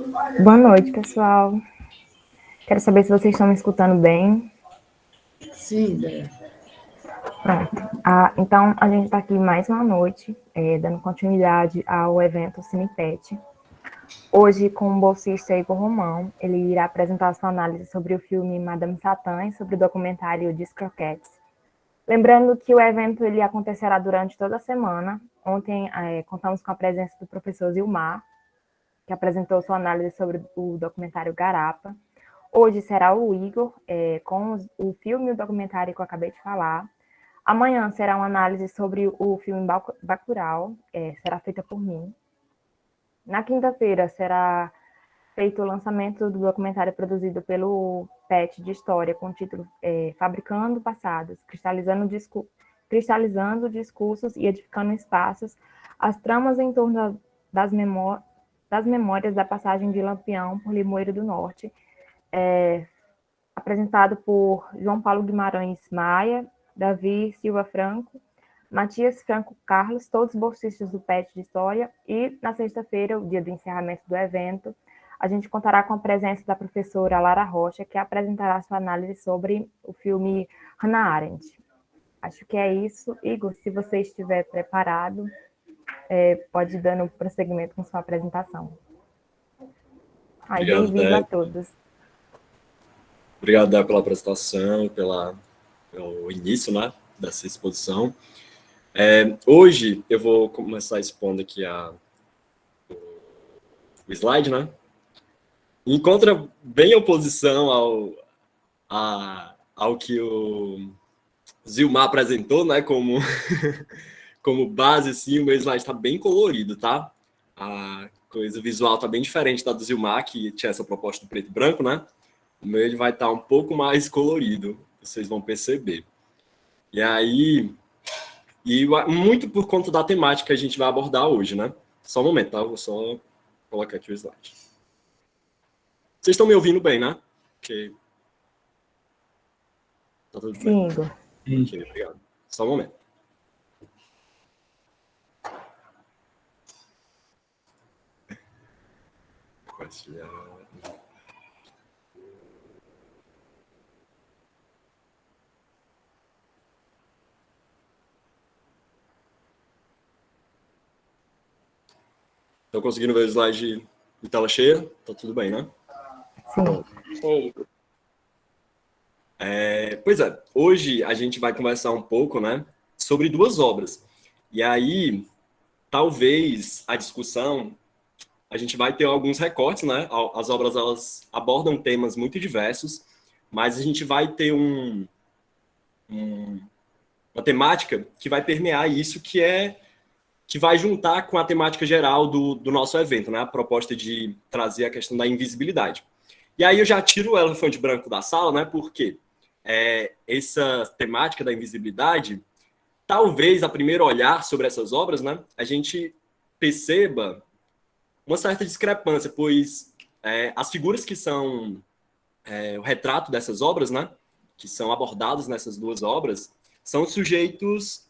Boa noite, pessoal. Quero saber se vocês estão me escutando bem. Sim, Dé. Pronto. Então, a gente está aqui mais uma noite, dando continuidade ao evento Cinepet. Hoje, com o bolsista Igor Romão, ele irá apresentar sua análise sobre o filme Madame Satã e sobre o documentário Discroquettes. Lembrando que o evento ele acontecerá durante toda a semana. Ontem, contamos com a presença do professor Zilmar, que apresentou sua análise sobre o documentário Garapa. Hoje será o Igor, com o filme e o documentário que eu acabei de falar. Amanhã será uma análise sobre o filme Bacurau, será feita por mim. Na quinta-feira será feito o lançamento do documentário produzido pelo PET de História, com o título Fabricando Passados, cristalizando discursos e edificando espaços, as tramas em torno das memórias da passagem de Lampião por Limoeiro do Norte, apresentado por João Paulo Guimarães Maia, Davi Silva Franco, Matias Franco Carlos, todos bolsistas do PET de História, e na sexta-feira, o dia do encerramento do evento, a gente contará com a presença da professora Lara Rocha, que apresentará sua análise sobre o filme Hannah Arendt. Acho que é isso. Igor, se você estiver preparado, pode ir dando prosseguimento com sua apresentação. Obrigado, Bem-vindo a Dé. todos. Obrigado, Dé, pela apresentação, pelo início, né, dessa exposição. Hoje eu vou começar expondo aqui o slide, né? Encontra bem oposição ao que o Zilmar apresentou, né, como base, assim, o meu slide está bem colorido, tá? A coisa visual está bem diferente da do Zilmar, que tinha essa proposta do preto e branco, né? O meu ele vai estar um pouco mais colorido, vocês vão perceber. E aí, muito por conta da temática que a gente vai abordar hoje, né? Só um momento, tá? Eu vou só colocar aqui o slide. Vocês estão me ouvindo bem, né? Ok. Tá tudo bem? Sim, Igor. Ok, obrigado. Só um momento. Estão conseguindo ver o slide de tela cheia? Tá tudo bem, né? Sim. Pois é, hoje a gente vai conversar um pouco, né, sobre duas obras. E aí, talvez a discussão, a gente vai ter alguns recortes, né? As obras, elas abordam temas muito diversos, mas a gente vai ter uma temática que vai permear isso, que vai juntar com a temática geral do nosso evento, né? A proposta de trazer a questão da invisibilidade. E aí eu já tiro o elefante branco da sala, né? Porque essa temática da invisibilidade, talvez a primeiro olhar sobre essas obras, né, a gente perceba uma certa discrepância, pois as figuras que são o retrato dessas obras, né, que são abordados nessas duas obras, são sujeitos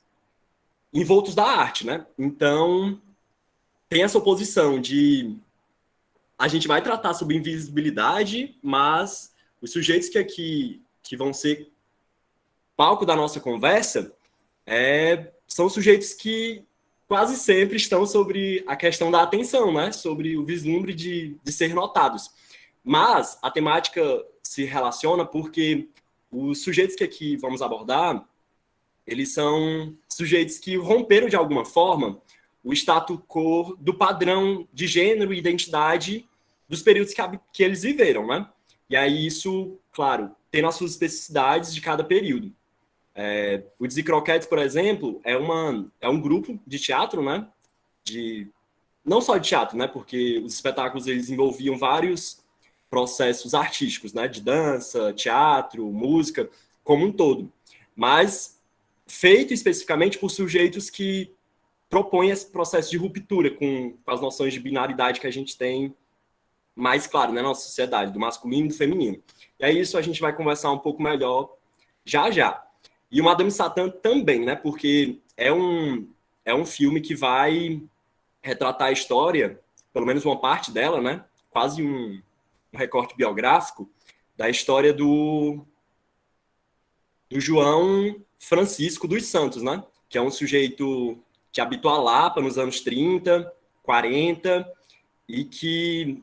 envoltos da arte, né? Então, tem essa oposição de a gente vai tratar sobre invisibilidade, mas os sujeitos que vão ser palco da nossa conversa são sujeitos que quase sempre estão sobre a questão da atenção, né? Sobre o vislumbre de ser notados. Mas a temática se relaciona porque os sujeitos que aqui vamos abordar, eles são sujeitos que romperam de alguma forma o status quo do padrão de gênero e identidade dos períodos que eles viveram, né? E aí isso, claro, tem as suas especificidades de cada período. O Discroquettes, por exemplo, é um grupo de teatro, né? Não só de teatro, né? Porque os espetáculos eles envolviam vários processos artísticos, né? De dança, teatro, música, como um todo. Mas feito especificamente por sujeitos que propõem esse processo de ruptura com as noções de binaridade que a gente tem mais claro, né, na nossa sociedade, do masculino e do feminino. E é isso a gente vai conversar um pouco melhor já. E o Madame Satã também, né, porque é um filme que vai retratar a história, pelo menos uma parte dela, né, quase um recorte biográfico da história do João Francisco dos Santos, né? Que é um sujeito que habitou a Lapa nos anos 30, 40, e que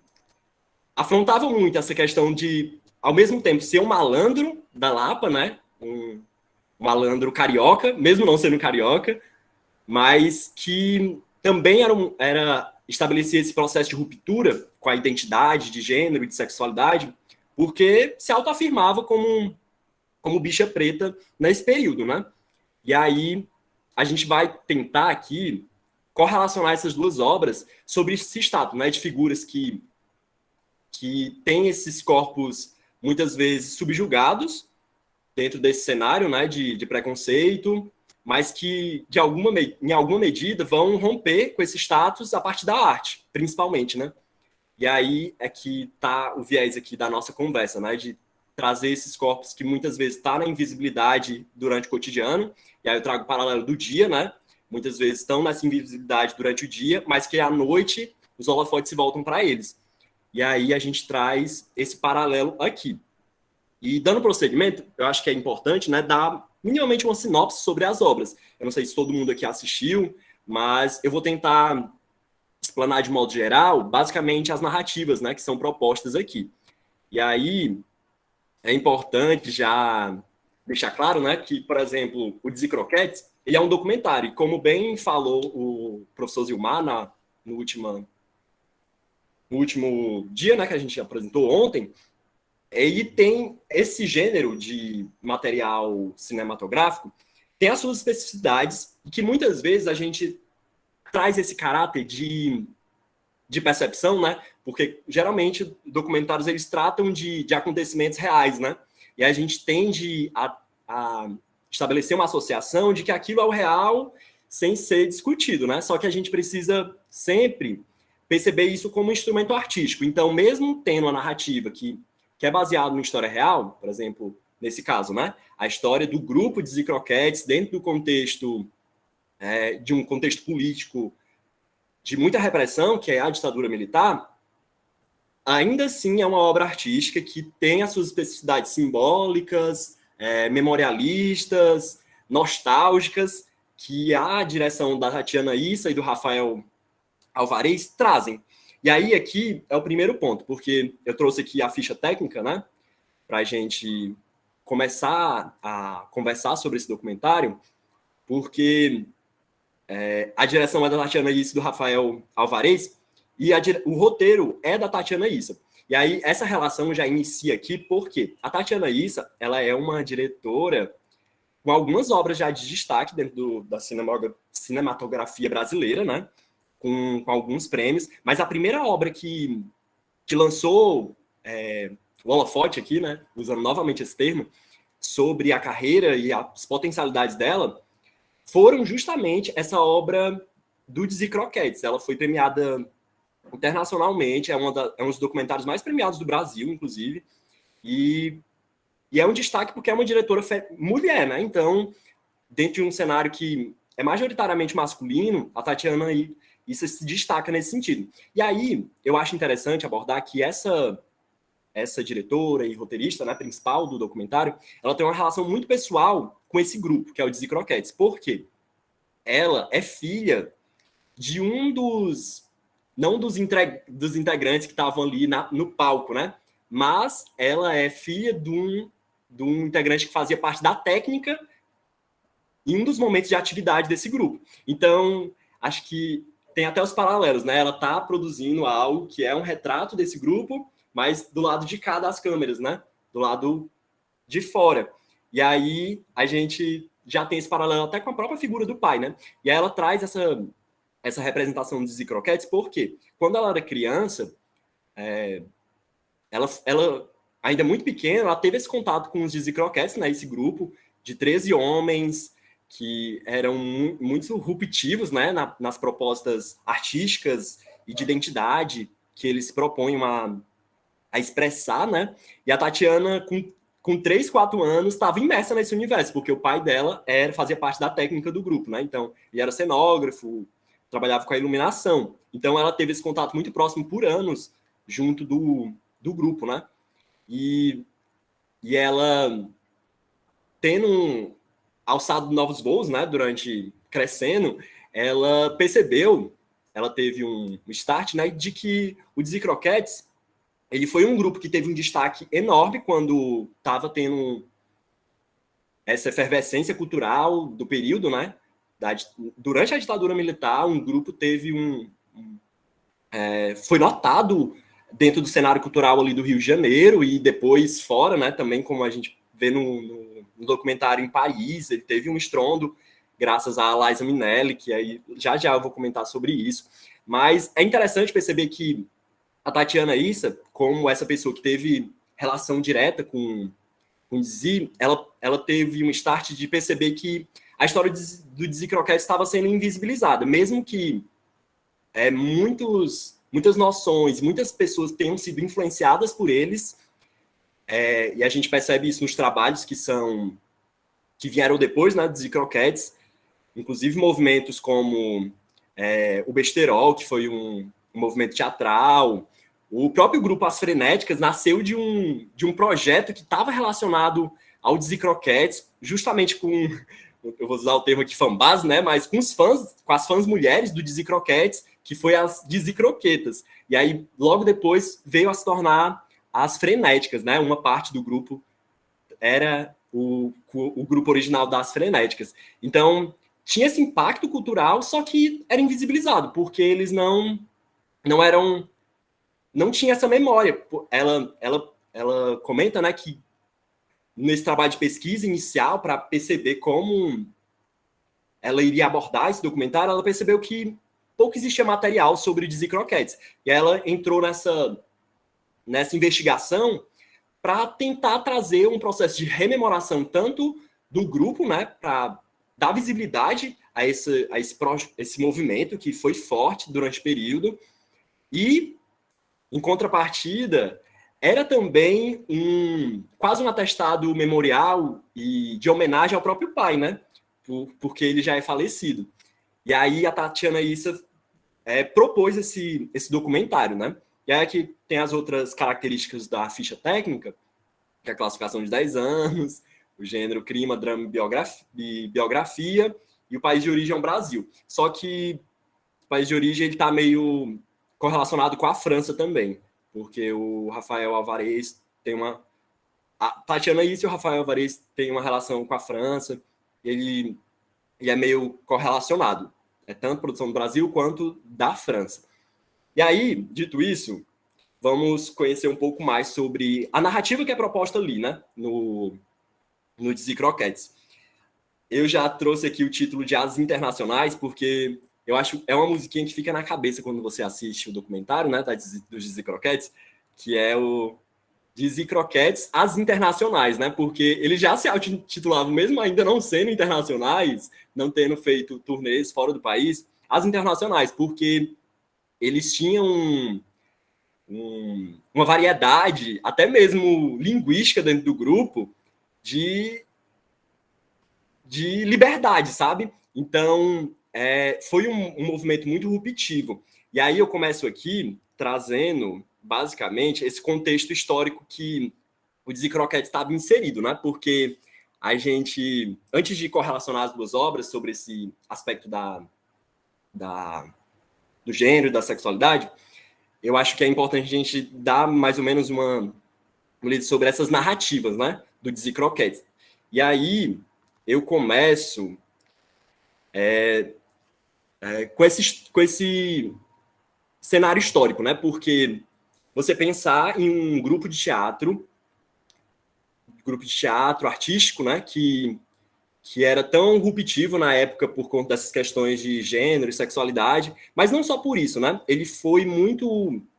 afrontava muito essa questão de, ao mesmo tempo, ser um malandro da Lapa, né? Um malandro carioca, mesmo não sendo carioca, mas que também estabelecia esse processo de ruptura com a identidade de gênero e de sexualidade, porque se autoafirmava como bicha preta nesse período, né? E aí a gente vai tentar aqui correlacionar essas duas obras sobre esse status, né, de figuras que têm esses corpos muitas vezes subjugados dentro desse cenário, né, de preconceito, mas que em alguma medida vão romper com esse status a partir da arte, principalmente, né? E aí é que está o viés aqui da nossa conversa, né, de trazer esses corpos que muitas vezes estão na invisibilidade durante o cotidiano, e aí eu trago o paralelo do dia, né? Muitas vezes estão nessa invisibilidade durante o dia, mas que à noite os holofotes se voltam para eles. E aí a gente traz esse paralelo aqui. E dando prosseguimento, eu acho que é importante, né, dar minimamente uma sinopse sobre as obras. Eu não sei se todo mundo aqui assistiu, mas eu vou tentar explanar de modo geral, basicamente, as narrativas, né, que são propostas aqui. E aí é importante já deixar claro, né, que, por exemplo, o Dizzy Croquettes, ele é um documentário, e como bem falou o professor Zilmar no último dia, né, que a gente apresentou ontem, ele tem esse gênero de material cinematográfico, tem as suas especificidades, e que muitas vezes a gente traz esse caráter de percepção, né? Porque geralmente documentários eles tratam de acontecimentos reais, né? E a gente tende a estabelecer uma associação de que aquilo é o real sem ser discutido, né? Só que a gente precisa sempre perceber isso como um instrumento artístico. Então, mesmo tendo a narrativa que é baseada numa história real, por exemplo, nesse caso, né? A história do grupo de Dizzy Croquettes dentro do contexto de um contexto político de muita repressão, que é a ditadura militar, ainda assim é uma obra artística que tem as suas especificidades simbólicas, memorialistas, nostálgicas, que a direção da Tatiana Issa e do Rafael Alvarez trazem. E aí aqui é o primeiro ponto, porque eu trouxe aqui a ficha técnica, né, para a gente começar a conversar sobre esse documentário, porque a direção é da Tatiana Issa e do Rafael Alvarez, e o roteiro é da Tatiana Issa. E aí, essa relação já inicia aqui, porque a Tatiana Issa, ela é uma diretora com algumas obras já de destaque dentro da cinematografia brasileira, né? Com alguns prêmios, mas a primeira obra que lançou o holofote aqui, né? Usando novamente esse termo, sobre a carreira e as potencialidades dela, foram justamente essa obra do Dizzy Croquettes. Ela foi premiada internacionalmente, é um dos documentários mais premiados do Brasil, inclusive, e é um destaque porque é uma diretora mulher, né? Então, dentro de um cenário que é majoritariamente masculino, a Tatiana Issa se destaca nesse sentido. E aí, eu acho interessante abordar que essa diretora e roteirista, né, principal do documentário, ela tem uma relação muito pessoal com esse grupo, que é o Dizzy Croquettes. Por quê? Ela é filha de não dos integrantes que estavam ali no palco, né? Mas ela é filha de um integrante que fazia parte da técnica em um dos momentos de atividade desse grupo. Então, acho que tem até os paralelos, né? Ela está produzindo algo que é um retrato desse grupo, mas do lado de cá das câmeras, né? Do lado de fora. E aí a gente já tem esse paralelo até com a própria figura do pai, né? E aí ela traz essa representação de Dizzy Croquettes, porque quando ela era criança, ela ainda muito pequena, ela teve esse contato com os Dizzy Croquettes, né? Esse grupo de 13 homens que eram muito ruptivos, né? Nas propostas artísticas e de identidade que eles propõem a expressar, né? E a Tatiana, com 3, 4 anos, estava imersa nesse universo, porque o pai dela fazia parte da técnica do grupo, né? Então, ele era cenógrafo, trabalhava com a iluminação. Então, ela teve esse contato muito próximo por anos junto do grupo, né? E ela, tendo alçado novos voos, né, crescendo, ela percebeu, ela teve um start, né, de que o Dizzy Croquettes, ele foi um grupo que teve um destaque enorme quando estava tendo essa efervescência cultural do período, né? Durante a ditadura militar, um grupo teve foi notado dentro do cenário cultural ali do Rio de Janeiro e depois fora, né? Também, como a gente vê no documentário Em Paris, ele teve um estrondo graças a Liza Minnelli, que aí já eu vou comentar sobre isso. Mas é interessante perceber que a Tatiana Issa, como essa pessoa que teve relação direta com o Dizzy, ela teve um start de perceber que a história do Dizzy Croquettes estava sendo invisibilizada, mesmo que muitas noções, muitas pessoas tenham sido influenciadas por eles, e a gente percebe isso nos trabalhos que vieram depois, né, do Dizzy Croquettes, inclusive movimentos como o Besterol, que foi um movimento teatral. O próprio grupo As Frenéticas nasceu de um projeto que estava relacionado ao Dizzy Croquettes, justamente com, eu vou usar o termo aqui, fanbase, né? Mas com as fãs mulheres do Dizzy Croquettes, que foi as Dizzy Croquetas. E aí, logo depois, veio a se tornar as Frenéticas, né? Uma parte do grupo era o grupo original das Frenéticas. Então, tinha esse impacto cultural, só que era invisibilizado, porque eles não tinha essa memória. Ela comenta, né, que nesse trabalho de pesquisa inicial, para perceber como ela iria abordar esse documentário, ela percebeu que pouco existia material sobre Dizzy Croquettes. E ela entrou nessa investigação para tentar trazer um processo de rememoração tanto do grupo, né, para dar visibilidade a esse movimento que foi forte durante o período, e em contrapartida, era também quase um atestado memorial e de homenagem ao próprio pai, né? Porque ele já é falecido. E aí a Tatiana Issa propôs esse documentário, né? E aí aqui tem as outras características da ficha técnica, que é a classificação de 10 anos, o gênero crime, drama e biografia, e o país de origem é o Brasil. Só que o país de origem ele está meio correlacionado com a França também, porque o Rafael Alvarez a Tatiana Issa e o Rafael Alvarez têm uma relação com a França, ele é meio correlacionado, tanto produção do Brasil quanto da França. E aí, dito isso, vamos conhecer um pouco mais sobre a narrativa que é proposta ali, né, no Dizzy Croquettes. Eu já trouxe aqui o título de As Internacionais, porque eu acho é uma musiquinha que fica na cabeça quando você assiste o documentário, né, dos Dizzy Croquettes, que é o Dizzy Croquettes As Internacionais, né, porque eles já se auto-intitulavam, mesmo ainda não sendo internacionais, não tendo feito turnês fora do país, As Internacionais, porque eles tinham uma variedade, até mesmo linguística dentro do grupo, de liberdade, sabe? Então, foi um movimento muito ruptivo. E aí eu começo aqui trazendo, basicamente, esse contexto histórico que o Dizzy Croquettes estava inserido, né? Porque a gente, antes de correlacionar as duas obras sobre esse aspecto do gênero e da sexualidade, eu acho que é importante a gente dar mais ou menos uma lida sobre essas narrativas, né? Do Dizzy Croquettes. E aí eu começo com esse cenário histórico, né? Porque você pensar em um grupo de teatro artístico, né? Que era tão ruptivo na época por conta dessas questões de gênero e sexualidade, mas não só por isso, né? Ele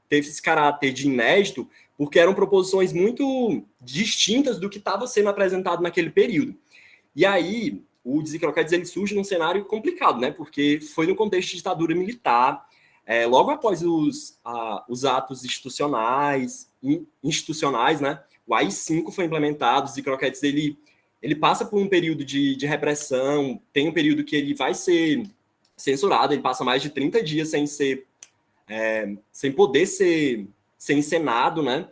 teve esse caráter de inédito, porque eram proposições muito distintas do que estava sendo apresentado naquele período. E aí, o Dizzy Croquettes ele surge num cenário complicado, né? Porque foi no contexto de ditadura militar, logo após os atos institucionais, né? O AI-5 foi implementado, o Dizzy Croquettes ele passa por um período de repressão, tem um período que ele vai ser censurado, ele passa mais de 30 dias sem poder ser ser encenado, né?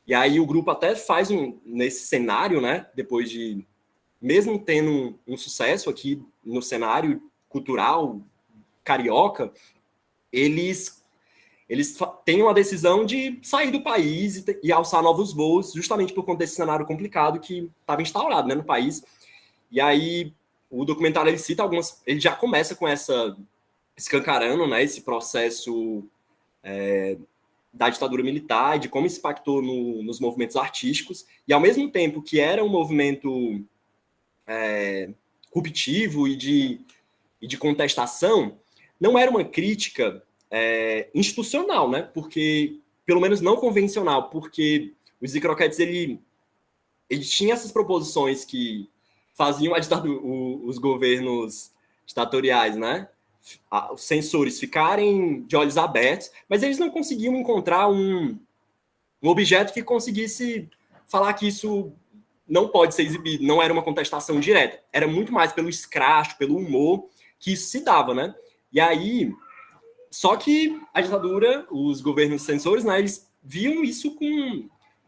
E aí o grupo até faz nesse cenário, né? Depois de, mesmo tendo um sucesso aqui no cenário cultural carioca, eles têm uma decisão de sair do país e alçar novos voos, justamente por conta desse cenário complicado que estava instaurado, né, no país. E aí o documentário ele cita algumas, ele já começa com essa escancarando, né, esse processo da ditadura militar e de como isso impactou nos movimentos artísticos, e ao mesmo tempo que era um movimento ruptivo e de contestação, não era uma crítica institucional, né? Porque, pelo menos não convencional, porque os Easy Croquettes, ele tinha essas proposições que faziam os governos ditatoriais, né? Os censores ficarem de olhos abertos, mas eles não conseguiam encontrar um objeto que conseguisse falar que isso não pode ser exibido, não era uma contestação direta, era muito mais pelo escracho, pelo humor que isso se dava, né? E aí, só que a ditadura, os governos censores, né, eles viam isso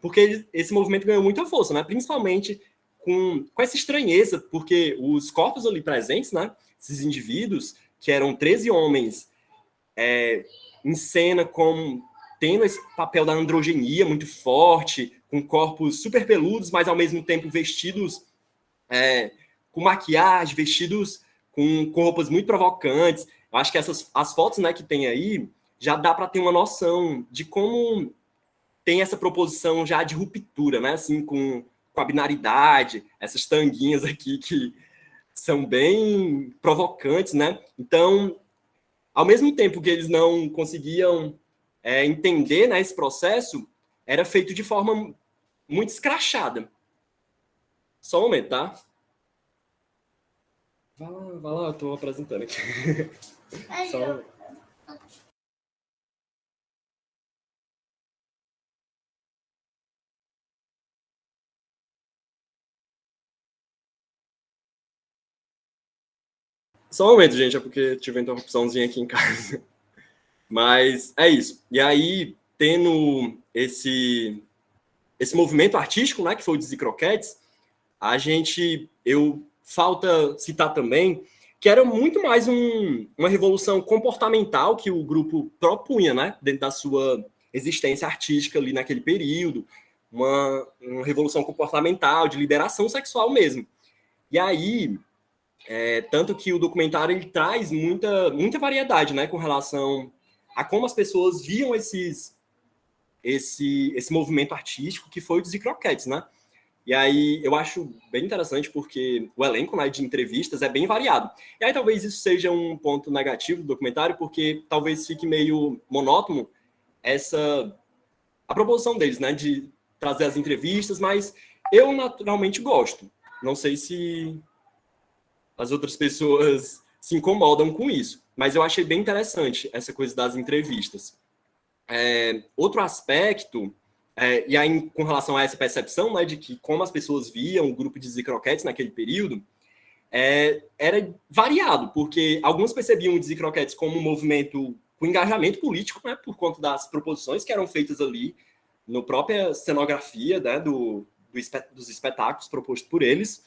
porque esse movimento ganhou muita força, né? Principalmente com essa estranheza, porque os corpos ali presentes, né, esses indivíduos, que eram 13 homens em cena tendo esse papel da androgenia muito forte, com corpos super peludos, mas ao mesmo tempo vestidos com maquiagem, vestidos com roupas muito provocantes. Eu acho que as fotos, né, que tem aí já dá para ter uma noção de como tem essa proposição já de ruptura, né, assim, com a binaridade, essas tanguinhas aqui que são bem provocantes, né? Então, ao mesmo tempo que eles não conseguiam entender, né, esse processo, era feito de forma muito escrachada. Só um momento, tá? Vai lá, eu tô apresentando aqui. Só um momento. Só um momento, gente, é porque tive uma interrupçãozinha aqui em casa. Mas é isso. E aí, tendo esse movimento artístico, né, que foi o Dizzy Croquettes, falta citar também que era muito mais uma revolução comportamental que o grupo propunha, né, dentro da sua existência artística ali naquele período, uma revolução comportamental, de liberação sexual mesmo. E aí, tanto que o documentário ele traz muita variedade, né, com relação a como as pessoas viam esse movimento artístico que foi o Dizzy Croquettes, né? E aí eu acho bem interessante porque o elenco, né, de entrevistas é bem variado. E aí talvez isso seja um ponto negativo do documentário, porque talvez fique meio monótono a proposição deles, né, de trazer as entrevistas, mas eu naturalmente gosto. Não sei se as outras pessoas se incomodam com isso, mas eu achei bem interessante essa coisa das entrevistas. Outro aspecto, e aí com relação a essa percepção, né, de que como as pessoas viam o grupo de Dizzy Croquettes naquele período, era variado, porque alguns percebiam o Dizzy Croquettes como um movimento com engajamento político, né, por conta das proposições que eram feitas ali na própria cenografia, né, dos espetáculos propostos por eles,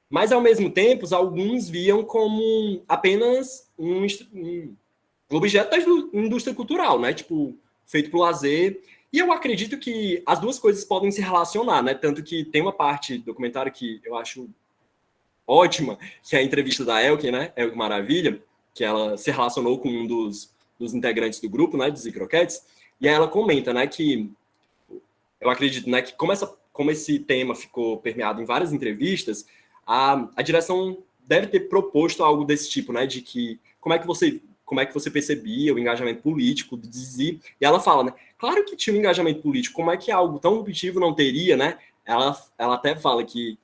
mas ao mesmo tempo alguns viam como apenas um objeto da indústria cultural, né, tipo, feito por lazer. E eu acredito que as duas coisas podem se relacionar, né? Tanto que tem uma parte do documentário que eu acho ótima, que é a entrevista da Elke, né? Elke Maravilha, que ela se relacionou com um dos integrantes do grupo, né? Dizzy Croquettes. E aí ela comenta, né? Que eu acredito, né? Que como esse tema ficou permeado em várias entrevistas, a direção deve ter proposto algo desse tipo, né? De que como é que você percebia o engajamento político do Dizzy? E ela fala, né? Claro que tinha um engajamento político, como é que algo tão ruptivo não teria, né? Ela até fala que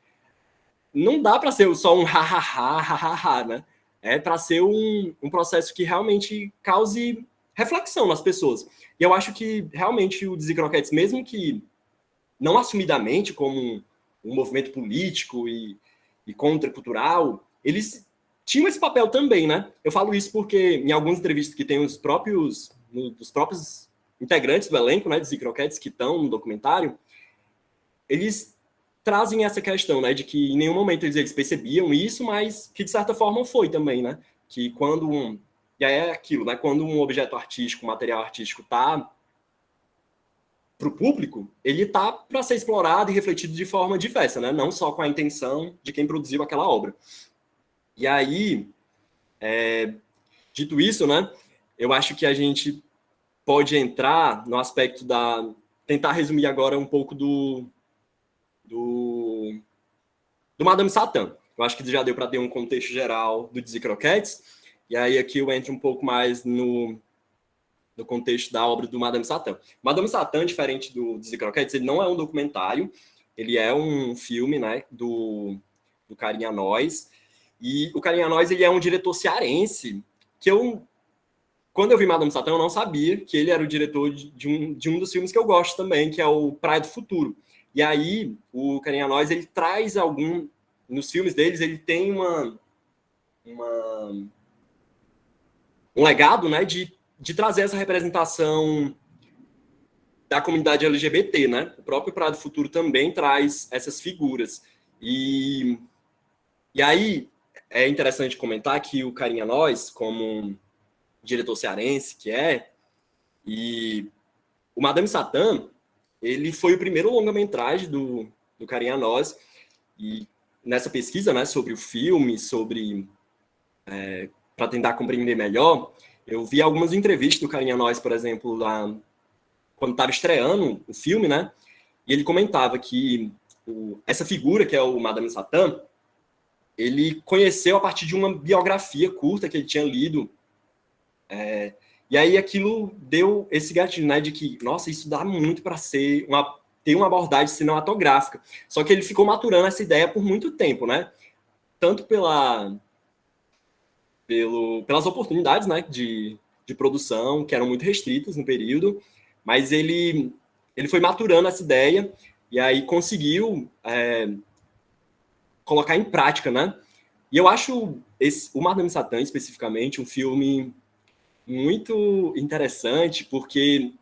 não dá para ser só um ha-ha-ha, né? É para ser um processo que realmente cause reflexão nas pessoas. E eu acho que realmente o Dizzy Croquettes, mesmo que não assumidamente como um movimento político e contracultural, eles tinham esse papel também, né? Eu falo isso porque em algumas entrevistas que tem dos próprios integrantes do elenco, né, de Zicroquetes, que estão no documentário, eles trazem essa questão, né, de que em nenhum momento eles percebiam isso, mas que de certa forma foi também, né, que quando e aí é aquilo, né, quando um objeto artístico, um material artístico está para o público, ele está para ser explorado e refletido de forma diversa, né, não só com a intenção de quem produziu aquela obra. E aí, dito isso, né, eu acho que a gente pode entrar no aspecto tentar resumir agora um pouco do Madame Satã. Eu acho que já deu para ter um contexto geral do Zicroquetes, e aí aqui eu entro um pouco mais no contexto da obra do Madame Satã. Madame Satã, diferente do Zicroquetes, ele não é um documentário, ele é um filme, né, do Carinha Nós, e o Carinha Nós, ele é um diretor cearense, que quando eu vi Madame Satã, eu não sabia que ele era o diretor de um dos filmes que eu gosto também, que é o Praia do Futuro. E aí, o Carinha Nós, ele traz nos filmes deles, ele tem um legado, né, de trazer essa representação da comunidade LGBT, né? O próprio Praia do Futuro também traz essas figuras. E aí, é interessante comentar que o Carinha Nós, como diretor cearense que e o Madame Satã, ele foi o primeiro longa-metragem do Carinha Nós, e nessa pesquisa, né, sobre o filme, para tentar compreender melhor, eu vi algumas entrevistas do Carinha Nós, por exemplo, lá, quando estava estreando o filme, né, e ele comentava que essa figura, que é o Madame Satã, ele conheceu a partir de uma biografia curta que ele tinha lido, e aí aquilo deu esse gatilho, né, de que, nossa, isso dá muito para ter uma abordagem cinematográfica. Só que ele ficou maturando essa ideia por muito tempo, né? Tanto pelas oportunidades, né, de produção, que eram muito restritas no período, mas ele foi maturando essa ideia e aí conseguiu colocar em prática, né? E eu acho o Madame Satã, especificamente, um filme muito interessante, porque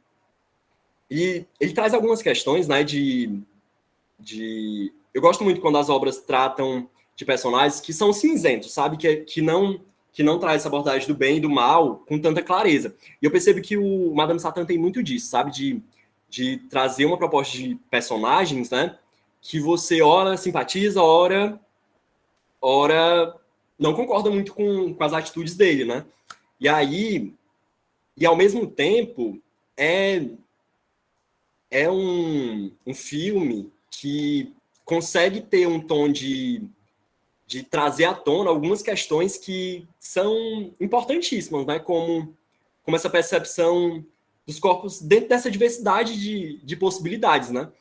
ele traz algumas questões, né, eu gosto muito quando as obras tratam de personagens que são cinzentos, sabe, que não traz essa abordagem do bem e do mal com tanta clareza. E eu percebo que o Madame Satã tem muito disso, sabe, de trazer uma proposta de personagens, né, que você ora simpatiza, ora não concorda muito com as atitudes dele, né? E ao mesmo tempo, é um filme que consegue ter um tom de trazer à tona algumas questões que são importantíssimas, né? Como essa percepção dos corpos dentro dessa diversidade de possibilidades, né?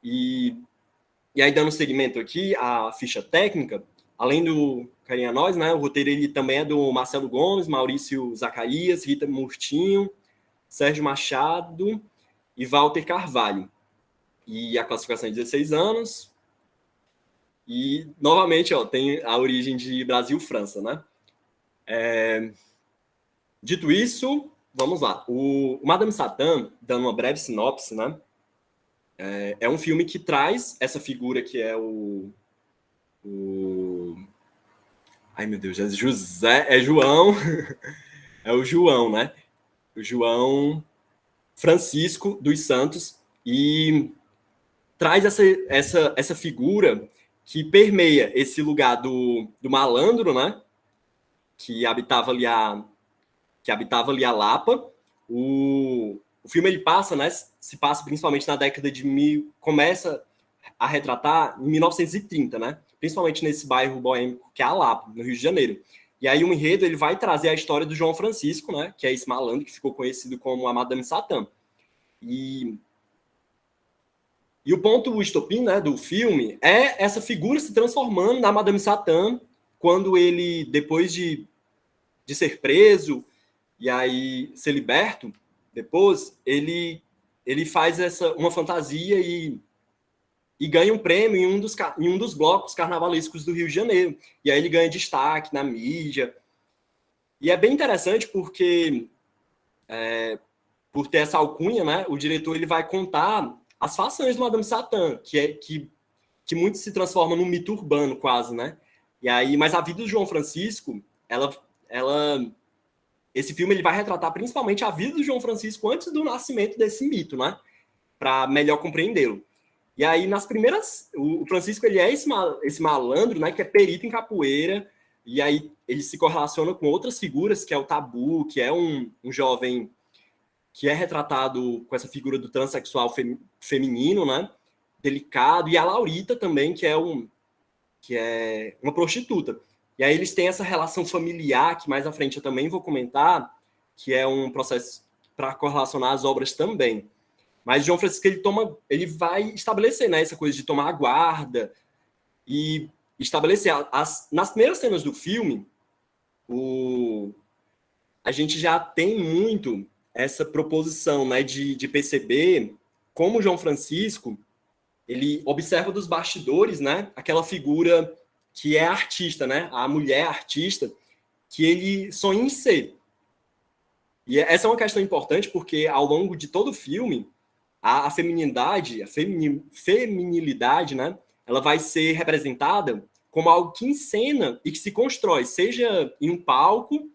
E aí, dando seguimento aqui à ficha técnica, além do Carinha Nós, né, o roteiro ele também é do Marcelo Gomes, Maurício Zacarias, Rita Murtinho, Sérgio Machado e Walter Carvalho. E a classificação é 16 anos. E, novamente, tem a origem de Brasil-França, né? Dito isso, vamos lá. O Madame Satã, dando uma breve sinopse, né? É um filme que traz essa figura que é ai, meu Deus, é João. É o João, né? O João Francisco dos Santos, e traz essa figura que permeia esse lugar do malandro, né? Que habitava ali a Lapa. O filme ele passa, né? Se passa principalmente na década começa a retratar em 1930, né? Principalmente nesse bairro boêmico que é a Lapa, no Rio de Janeiro. E aí o enredo ele vai trazer a história do João Francisco, né? Que é esse malandro que ficou conhecido como a Madame Satã. E o ponto estopim, né, do filme é essa figura se transformando na Madame Satã quando ele, depois de ser preso e aí ser liberto, depois ele faz uma fantasia e ganha um prêmio em um dos blocos carnavalescos do Rio de Janeiro. E aí ele ganha destaque na mídia. E é bem interessante porque por ter essa alcunha, né, o diretor ele vai contar as fações do Madame Satã, que muito se transforma num mito urbano quase, né? E aí, mas a vida do João Francisco, esse filme ele vai retratar principalmente a vida do João Francisco antes do nascimento desse mito, né? Para melhor compreendê-lo. E aí, nas primeiras, o Francisco ele é esse malandro, né? Que é perito em capoeira. E aí ele se correlaciona com outras figuras, que é o Tabu, que é um jovem que é retratado com essa figura do transexual feminino, né? Delicado, e a Laurita também, que é uma prostituta. E aí eles têm essa relação familiar, que mais à frente eu também vou comentar, que é um processo para correlacionar as obras também. Mas João Francisco ele vai estabelecer, né, essa coisa de tomar a guarda e estabelecer nas primeiras cenas do filme, a gente já tem muito essa proposição, né, de perceber como João Francisco ele observa dos bastidores, né, aquela figura que é artista, né, a mulher artista, que ele sonha em ser. E essa é uma questão importante porque ao longo de todo o filme, a feminilidade, feminilidade, né, ela vai ser representada como algo que encena e que se constrói, seja em um palco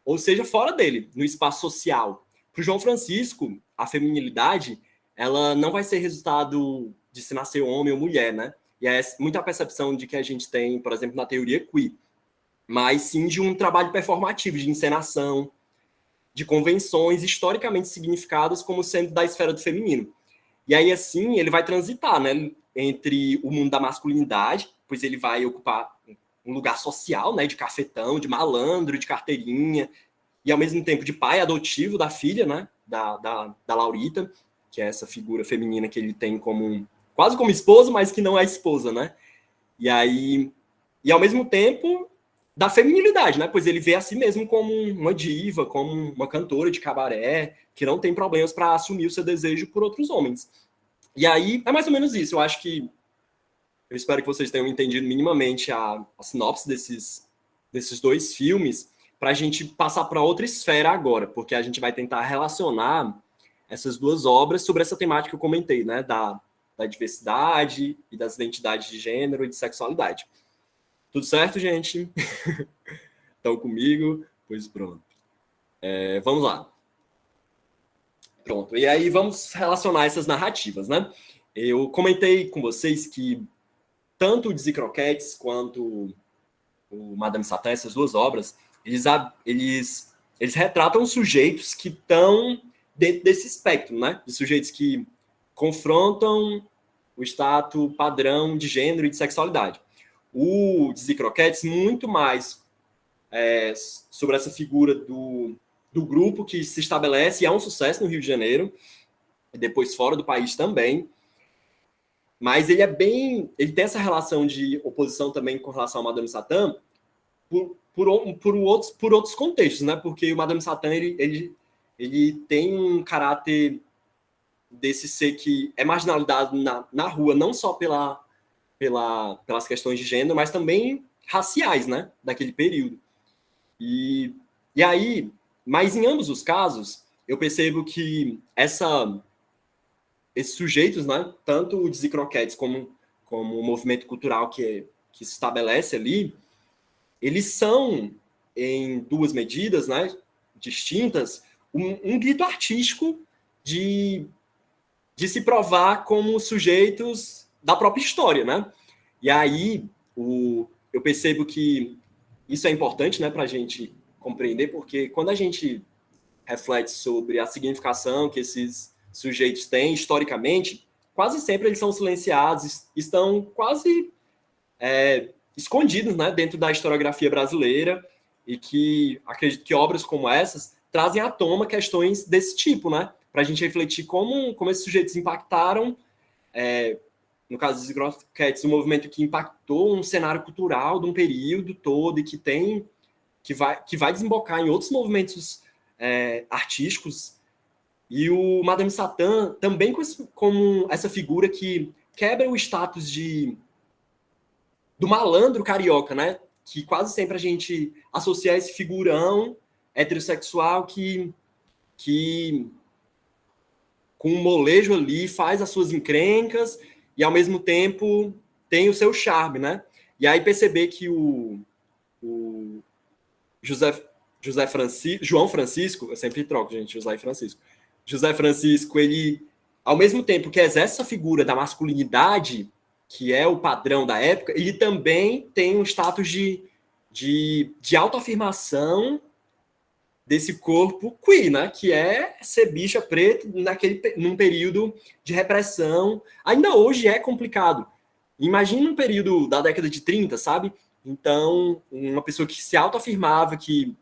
ou seja fora dele, no espaço social. Para o João Francisco, a feminilidade, ela não vai ser resultado de se nascer homem ou mulher, né? E é muita percepção de que a gente tem, por exemplo, na teoria queer, mas sim de um trabalho performativo, de encenação, de convenções historicamente significadas como sendo da esfera do feminino. E aí, assim, ele vai transitar, né, entre o mundo da masculinidade, pois ele vai ocupar um lugar social, né, de cafetão, de malandro, de carteirinha, e ao mesmo tempo de pai adotivo da filha, né, da Laurita, que é essa figura feminina que ele tem quase como esposa, mas que não é esposa, né? E aí, e ao mesmo tempo da feminilidade, né? Pois ele vê a si mesmo como uma diva, como uma cantora de cabaré, que não tem problemas para assumir o seu desejo por outros homens. E aí é mais ou menos isso. Eu espero que vocês tenham entendido minimamente a sinopse desses dois filmes, para a gente passar para outra esfera agora, porque a gente vai tentar relacionar essas duas obras sobre essa temática que eu comentei, né? Da diversidade e das identidades de gênero e de sexualidade. Tudo certo, gente? Estão comigo? Pois pronto. Vamos lá. Pronto. E aí vamos relacionar essas narrativas, né? Eu comentei com vocês que tanto o Dizzy Croquettes quanto o Madame Satã, essas duas obras, eles retratam sujeitos que estão dentro desse espectro, né? De sujeitos que confrontam o status padrão de gênero e de sexualidade. O Dizzy Croquettes, muito mais sobre essa figura do grupo que se estabelece e é um sucesso no Rio de Janeiro, e depois fora do país também. Mas ele tem essa relação de oposição também com relação ao Madame Satã por outros contextos, né? Porque o Madame Satã ele tem um caráter desse ser que é marginalizado na rua, não só pelas questões de gênero, mas também raciais, né? Daquele período. E aí, mas em ambos os casos, eu percebo que esses sujeitos, né? Tanto o Dizzy Croquettes como o movimento cultural que se estabelece ali, eles são, em duas medidas, né? Distintas, um grito artístico de se provar como sujeitos da própria história, né? E aí eu percebo que isso é importante, né, para a gente compreender, porque quando a gente reflete sobre a significação que esses sujeitos têm historicamente, quase sempre eles são silenciados, estão quase escondidos, né, dentro da historiografia brasileira, e que acredito que obras como essas trazem à tona questões desse tipo, né? Para a gente refletir como esses sujeitos impactaram, no caso dos Croquettes, um movimento que impactou um cenário cultural de um período todo e que vai desembocar em outros movimentos artísticos. E o Madame Satã também como essa figura que quebra o status do malandro carioca, né? Que quase sempre a gente associa a esse figurão heterossexual que com um molejo ali, faz as suas encrencas e, ao mesmo tempo, tem o seu charme, né? E aí perceber que o João Francisco, eu sempre troco, gente, José e Francisco. José Francisco, ele, ao mesmo tempo que exerce essa figura da masculinidade, que é o padrão da época, ele também tem um status de autoafirmação desse corpo queer, né? Que é ser bicha preta num período de repressão. Ainda hoje é complicado. Imagina um período da década de 30, sabe? Então, uma pessoa que se autoafirmava, que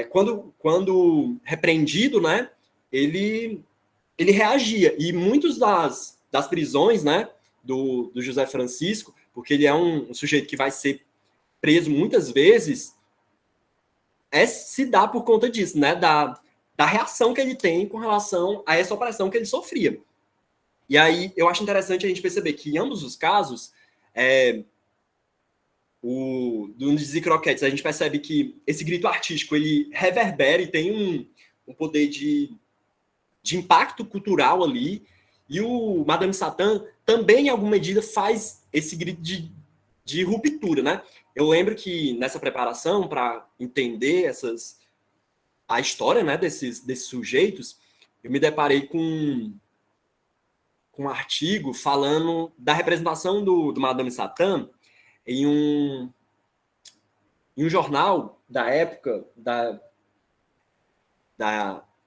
quando repreendido, né? Ele reagia. E muitos das prisões, né? Do José Francisco, porque ele é um sujeito que vai ser preso muitas vezes, se dá por conta disso, né? Da reação que ele tem com relação a essa opressão que ele sofria. E aí eu acho interessante a gente perceber que em ambos os casos, do Dizzy Croquettes, a gente percebe que esse grito artístico ele reverbera e tem um poder de impacto cultural ali. E o Madame Satã também, em alguma medida, faz esse grito de ruptura, né? Eu lembro que nessa preparação, para entender a história, né, desses sujeitos, eu me deparei com um artigo falando da representação do Madame Satã em um jornal da época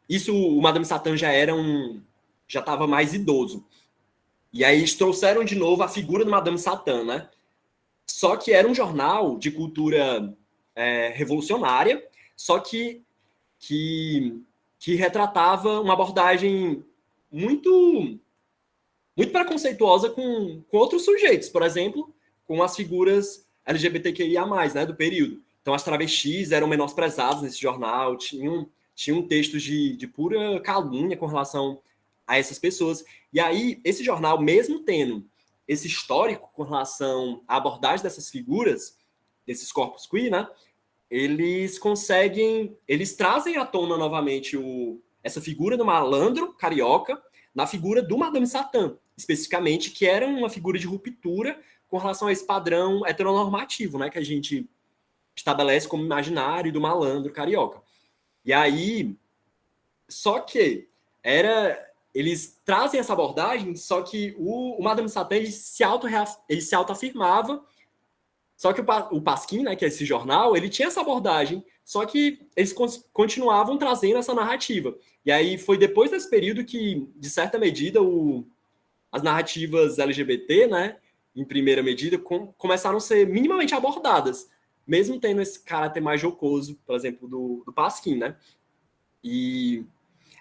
isso, o Madame Satã já estava mais idoso. E aí eles trouxeram de novo a figura do Madame Satã, né? Só que era um jornal de cultura revolucionária, só que retratava uma abordagem muito preconceituosa com outros sujeitos, por exemplo, com as figuras LGBTQIA+, né, do período. Então, as travestis eram menosprezadas nesse jornal, tinham textos de pura calúnia com relação a essas pessoas. E aí, esse jornal, mesmo tendo esse histórico com relação à abordagem dessas figuras, desses corpos queer, né, eles trazem à tona novamente essa figura do malandro carioca na figura do Madame Satã, especificamente, que era uma figura de ruptura com relação a esse padrão heteronormativo, né, que a gente estabelece como imaginário do malandro carioca. E aí, só que eles trazem essa abordagem, só que o Madame Satã ele se autoafirmava, só que o Pasquim, né, que é esse jornal, ele tinha essa abordagem, só que eles continuavam trazendo essa narrativa. E aí foi depois desse período que, de certa medida, as narrativas LGBT, né, em primeira medida, começaram a ser minimamente abordadas, mesmo tendo esse caráter mais jocoso, por exemplo, do Pasquim, né? E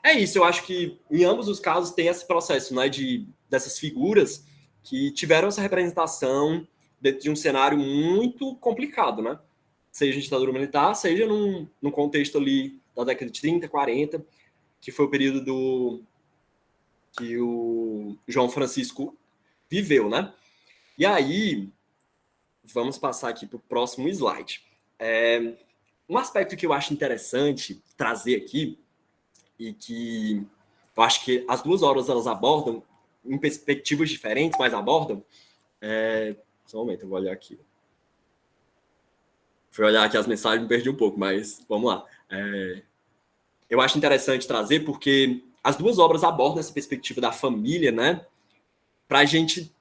é isso, eu acho que em ambos os casos tem esse processo, né, dessas figuras que tiveram essa representação dentro de um cenário muito complicado, né? Seja em ditadura militar, seja num contexto ali da década de 30, 40, que foi o período que o João Francisco viveu, né? E aí, vamos passar aqui para o próximo slide. Um aspecto que eu acho interessante trazer aqui, e que eu acho que as duas obras elas abordam em perspectivas diferentes, mas abordam. Só um momento, eu vou olhar aqui. Fui olhar aqui as mensagens, me perdi um pouco, mas vamos lá. Eu acho interessante trazer porque as duas obras abordam essa perspectiva da família, né? Para a gente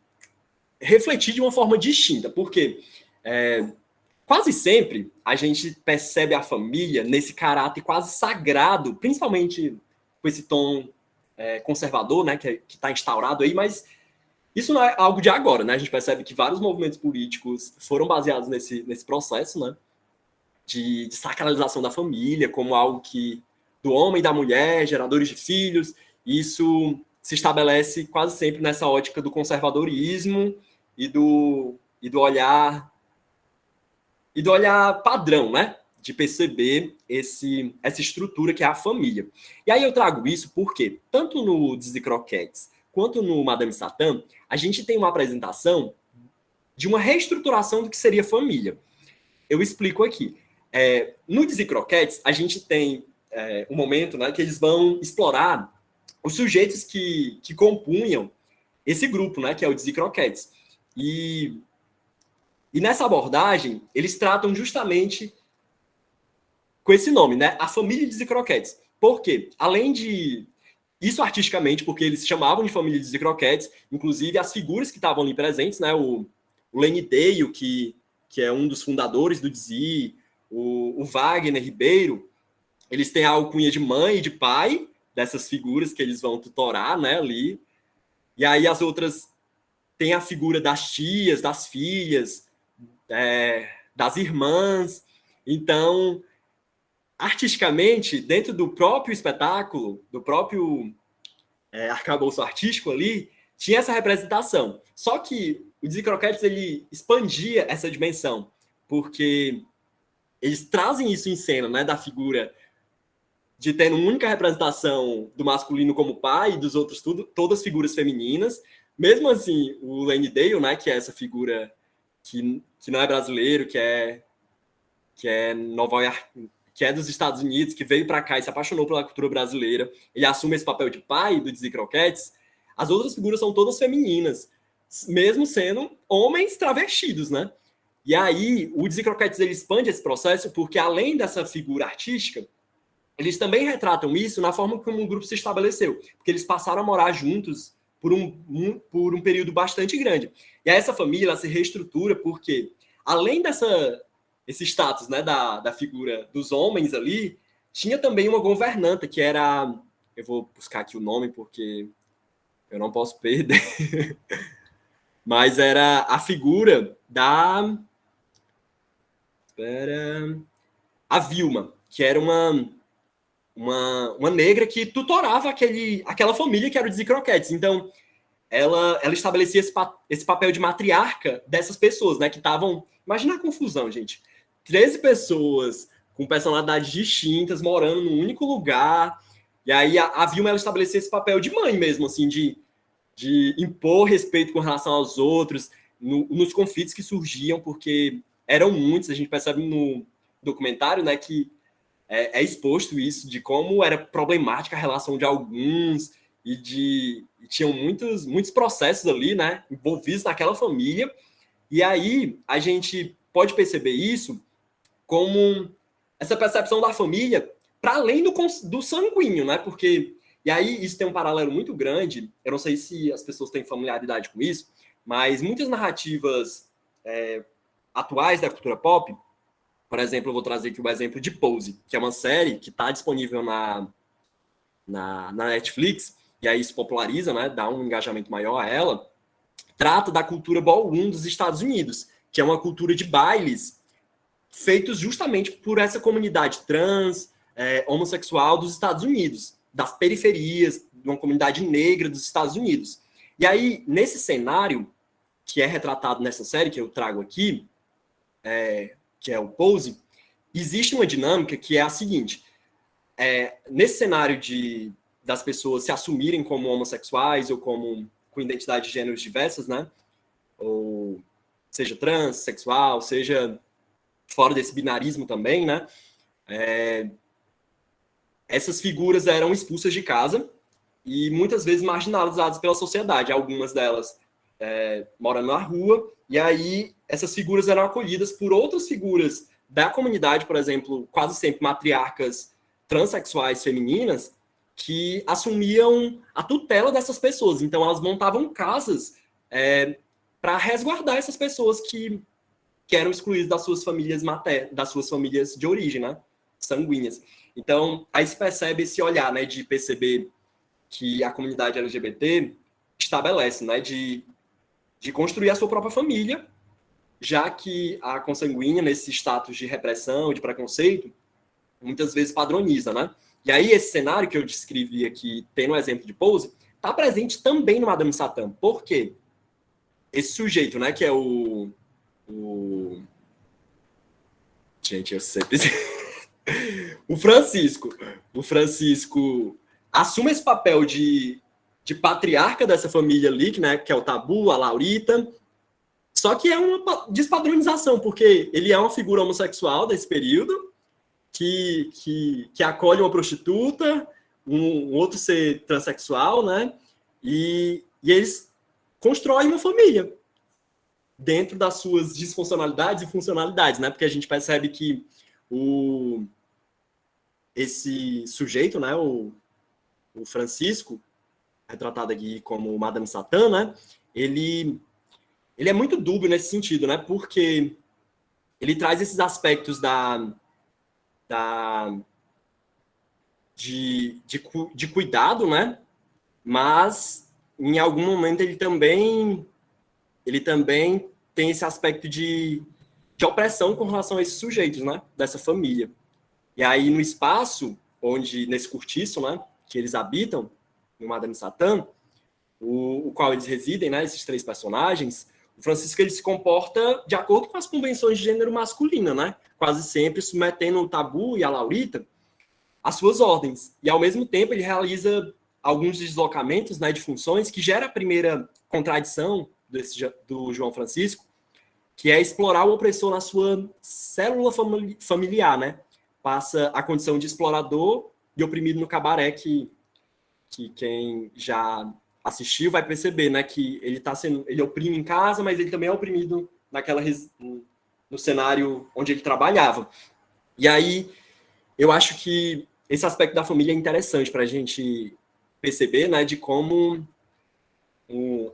refletir de uma forma distinta, porque quase sempre a gente percebe a família nesse caráter quase sagrado, principalmente com esse tom conservador, né, que está instaurado aí, mas isso não é algo de agora, né? A gente percebe que vários movimentos políticos foram baseados nesse processo, né, de sacralização da família como algo do homem e da mulher, geradores de filhos. Isso se estabelece quase sempre nessa ótica do conservadorismo e do olhar padrão, né? De perceber essa estrutura que é a família. E aí eu trago isso porque, tanto no Dizzy Croquettes quanto no Madame Satã, a gente tem uma apresentação de uma reestruturação do que seria família. Eu explico aqui. No Dizzy Croquettes, a gente tem um momento, né, que eles vão explorar os sujeitos que compunham esse grupo, né, que é o Dizzy Croquettes. E nessa abordagem, eles tratam justamente com esse nome, né, a família Dizzy Croquettes. Por quê? Além de isso artisticamente, porque eles chamavam de família Dizzy Croquettes, inclusive as figuras que estavam ali presentes, né, o Lenny Dale, que é um dos fundadores do Dizzy, o Wagner Ribeiro, eles têm a alcunha de mãe e de pai dessas figuras que eles vão tutorar, né, ali. E aí as outras têm a figura das tias, das filhas, das irmãs. Então, artisticamente, dentro do próprio espetáculo, do próprio arcabouço artístico ali, tinha essa representação. Só que o Dizzy Croquettes, ele expandia essa dimensão, porque eles trazem isso em cena, né, da figura de ter uma única representação do masculino como pai e dos outros todas figuras femininas. Mesmo assim, o Lenny Dale, né, que é essa figura que não é brasileiro, que é Nova York, que é dos Estados Unidos, que veio para cá e se apaixonou pela cultura brasileira, ele assume esse papel de pai do Dizzy Croquettes. As outras figuras são todas femininas, mesmo sendo homens travestidos, né? E aí, o Dizzy Croquettes, ele expande esse processo porque, além dessa figura artística, eles também retratam isso na forma como o grupo se estabeleceu, porque eles passaram a morar juntos por um período bastante grande. E aí essa família ela se reestrutura porque, além esse status, né, da figura dos homens ali, tinha também uma governanta, que era... Eu vou buscar aqui o nome porque eu não posso perder. Mas era a figura a Vilma, que era uma negra que tutorava aquela família que era o Dizzy Croquettes. Então, ela estabelecia esse papel de matriarca dessas pessoas, né, que estavam... Imagina a confusão, gente. 13 pessoas com personalidades distintas, morando num único lugar. E aí a Vilma, ela estabelecia esse papel de mãe mesmo, assim, de impor respeito com relação aos outros, nos conflitos que surgiam, porque eram muitos. A gente percebe no documentário, né, que é exposto isso, de como era problemática a relação de alguns, e tinham muitos processos ali, né, envolvidos naquela família. E aí a gente pode perceber isso como essa percepção da família para além do sanguíneo, né? Porque, e aí isso tem um paralelo muito grande, eu não sei se as pessoas têm familiaridade com isso, mas muitas narrativas atuais da cultura pop, por exemplo, eu vou trazer aqui o exemplo de Pose, que é uma série que está disponível na Netflix, e aí isso populariza, né? Dá um engajamento maior a ela, trata da cultura ballroom dos Estados Unidos, que é uma cultura de bailes feitos justamente por essa comunidade trans, homossexual dos Estados Unidos, das periferias, de uma comunidade negra dos Estados Unidos. E aí, nesse cenário, que é retratado nessa série, que eu trago aqui, que é o Pose, existe uma dinâmica que é a seguinte: nesse cenário das pessoas se assumirem como homossexuais ou com identidade de gêneros diversas, né? Ou seja trans, sexual, seja fora desse binarismo também, né? Essas figuras eram expulsas de casa e muitas vezes marginalizadas pela sociedade. Algumas delas morando na rua, e aí essas figuras eram acolhidas por outras figuras da comunidade, por exemplo, quase sempre matriarcas transexuais femininas, que assumiam a tutela dessas pessoas. Então, elas montavam casas para resguardar essas pessoas que eram excluídas das suas famílias das suas famílias de origem, né? Sanguíneas. Então, aí se percebe esse olhar, né, de perceber que a comunidade LGBT estabelece, né, de construir a sua própria família, já que a consanguínea, nesse status de repressão, de preconceito, muitas vezes padroniza, né? E aí esse cenário que eu descrevi aqui, tendo o exemplo de Pose, está presente também no Madame Satã. Por quê? Esse sujeito, né, que é Gente, eu sempre... O Francisco assume esse papel de patriarca dessa família ali, né, que é o Tabu, a Laurita, só que é uma despadronização, porque ele é uma figura homossexual desse período, que acolhe uma prostituta, um outro ser transexual, né? E eles constroem uma família dentro das suas disfuncionalidades e funcionalidades, né? Porque a gente percebe que esse sujeito, né? O Francisco, retratado aqui como Madame Satã, né? Ele é muito dúbio nesse sentido, né? Porque ele traz esses aspectos de cuidado, né? Mas em algum momento ele também tem esse aspecto de opressão com relação a esses sujeitos, né? Dessa família. E aí no espaço nesse cortiço, né? Que eles habitam, no Madame Satã, o qual eles residem, né? Esses 3 personagens. O Francisco ele se comporta de acordo com as convenções de gênero masculino, né? Quase sempre submetendo o Tabu e a Laurita às suas ordens. E, ao mesmo tempo, ele realiza alguns deslocamentos, né, de funções que gera a primeira contradição do João Francisco, que é explorar o opressor na sua célula familiar, né? Passa a condição de explorador e oprimido no cabaré, que quem já assistiu vai perceber, né, que ele oprime em casa, mas ele também é oprimido no cenário onde ele trabalhava. E aí eu acho que esse aspecto da família é interessante para a gente perceber, né, de como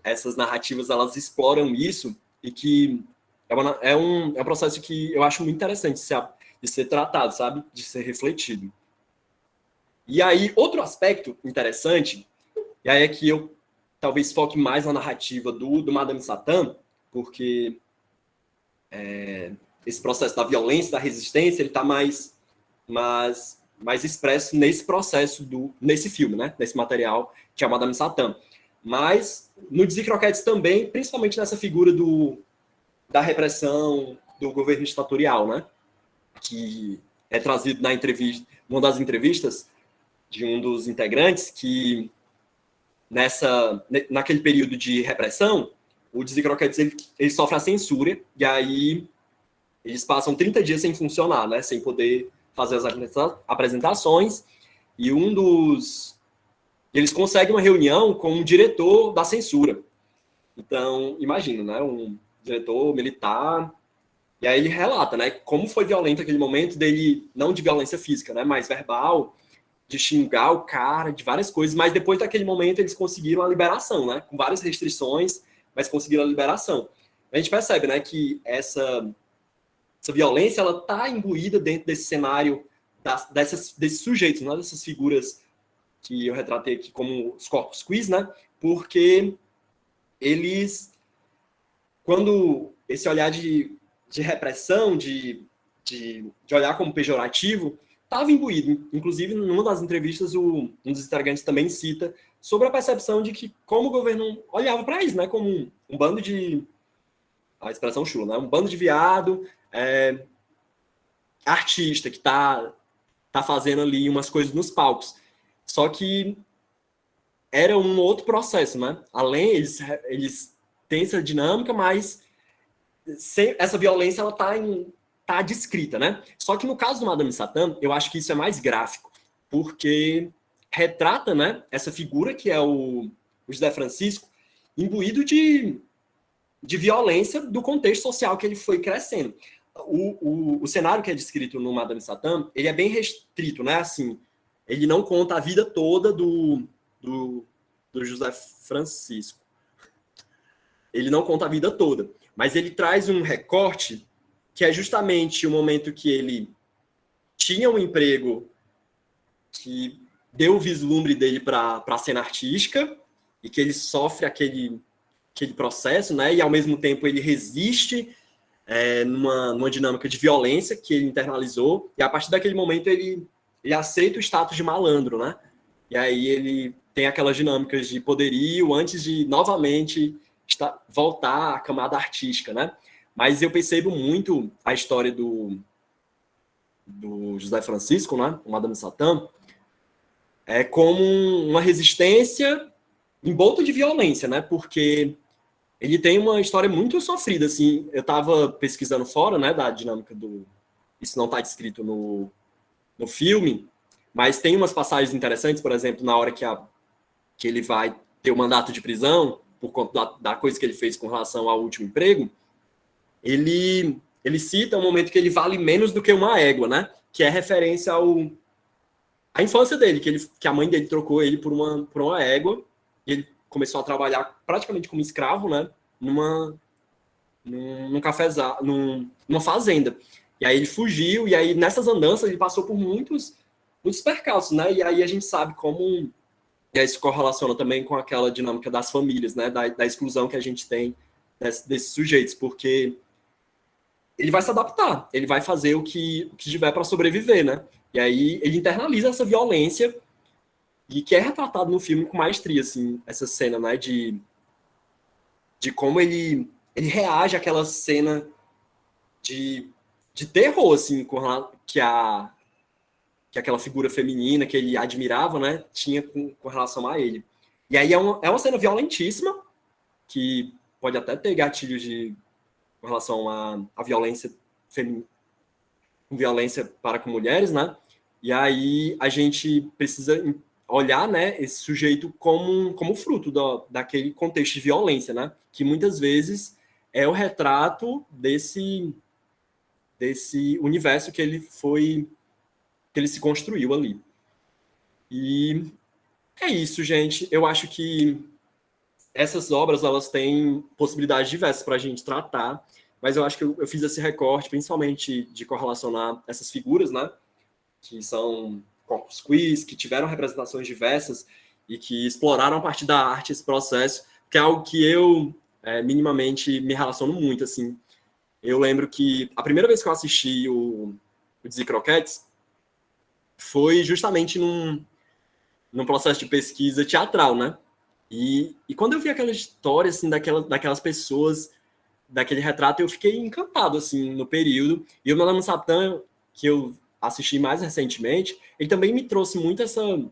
essas narrativas elas exploram isso, e que é um processo que eu acho muito interessante de ser tratado, sabe, de ser refletido. E aí outro aspecto interessante, e aí é que eu talvez foque mais na narrativa do Madame Satã, porque esse processo da violência, da resistência, ele está mais expresso nesse processo, nesse filme, né? Nesse material, que é a Madame Satã. Mas no Desencroquetes também, principalmente nessa figura da repressão do governo ditatorial, né? Que é trazido numa das entrevistas de um dos integrantes, que naquele período de repressão, o Desencroquetes ele sofre a censura, e aí eles passam 30 dias sem funcionar, né? Sem poder fazer as apresentações, e eles conseguem uma reunião com um diretor da censura. Então, imagina, né? Um diretor militar, e aí ele relata, né? Como foi violento aquele momento dele, não de violência física, né? Mas verbal, de xingar o cara, de várias coisas, mas depois daquele momento eles conseguiram a liberação, né? Com várias restrições, mas conseguiram a liberação. A gente percebe, né, que essa violência, ela está imbuída dentro desse cenário desses sujeitos, né? Dessas figuras que eu retratei aqui como os corpus quis, né? Porque eles, quando esse olhar de repressão, de olhar como pejorativo, estava imbuído. Inclusive, numa das entrevistas, um dos integrantes também cita sobre a percepção de que como o governo olhava para isso, né? Como um bando de... A expressão chula, né? Um bando de viado, artista que tá fazendo ali umas coisas nos palcos. Só que era um outro processo, né? Além, eles têm essa dinâmica, mas essa violência, ela tá descrita, né? Só que no caso do Madame Satã, eu acho que isso é mais gráfico, porque retrata, né, essa figura que é o José Francisco, imbuído de violência do contexto social que ele foi crescendo. O cenário que é descrito no Madame Satã, ele é bem restrito, né? Assim, ele não conta a vida toda do José Francisco. Ele não conta a vida toda, mas ele traz um recorte que é justamente o momento que ele tinha um emprego que deu o vislumbre dele para a cena artística, e que ele sofre aquele processo, né? E ao mesmo tempo ele resiste numa dinâmica de violência que ele internalizou, e a partir daquele momento ele aceita o status de malandro, né? E aí ele tem aquelas dinâmicas de poderio antes de novamente voltar à camada artística, né? Mas eu percebo muito a história do José Francisco, né? O Madame Satã, como uma resistência envolta de violência, né? Porque ele tem uma história muito sofrida, assim. Eu estava pesquisando fora, né, da dinâmica isso não está descrito no filme, Mas tem umas passagens interessantes, por exemplo, na hora que ele vai ter o mandato de prisão, por conta da coisa que ele fez com relação ao último emprego, ele cita um momento que ele vale menos do que uma égua, né? Que é referência à infância dele, que a mãe dele trocou ele por uma égua, e ele começou a trabalhar praticamente como escravo, né? Num cafezal, numa fazenda. E aí ele fugiu, e aí nessas andanças ele passou por muitos percalços, né? E aí a gente sabe como... E aí isso correlaciona também com aquela dinâmica das famílias, né? Da exclusão que a gente tem desses sujeitos, porque ele vai se adaptar, ele vai fazer o que tiver para sobreviver, né? E aí ele internaliza essa violência, e que é retratado no filme com maestria, assim, essa cena, né? De como ele reage àquela cena de terror, assim, que aquela figura feminina que ele admirava, né, tinha com relação a ele. E aí é uma cena violentíssima, que pode até ter gatilhos com relação à violência feminina, violência para com mulheres, né? E aí a gente precisa olhar, né, esse sujeito como fruto daquele contexto de violência, né? Que muitas vezes é o retrato desse universo que ele se construiu ali. E é isso, gente. Eu acho que essas obras, elas têm possibilidades diversas para a gente tratar, mas eu acho que eu fiz esse recorte, principalmente de correlacionar essas figuras, né, que são corpus queers, que tiveram representações diversas e que exploraram a partir da arte esse processo, que é algo que eu minimamente me relaciono muito, assim. Eu lembro que a primeira vez que eu assisti o Dizzy Croquettes foi justamente num processo de pesquisa teatral, né? E quando eu vi aquela história, assim, daquelas pessoas, daquele retrato, eu fiquei encantado, assim, no período. E o Melano Satã, que eu assisti mais recentemente, ele também me trouxe muito esse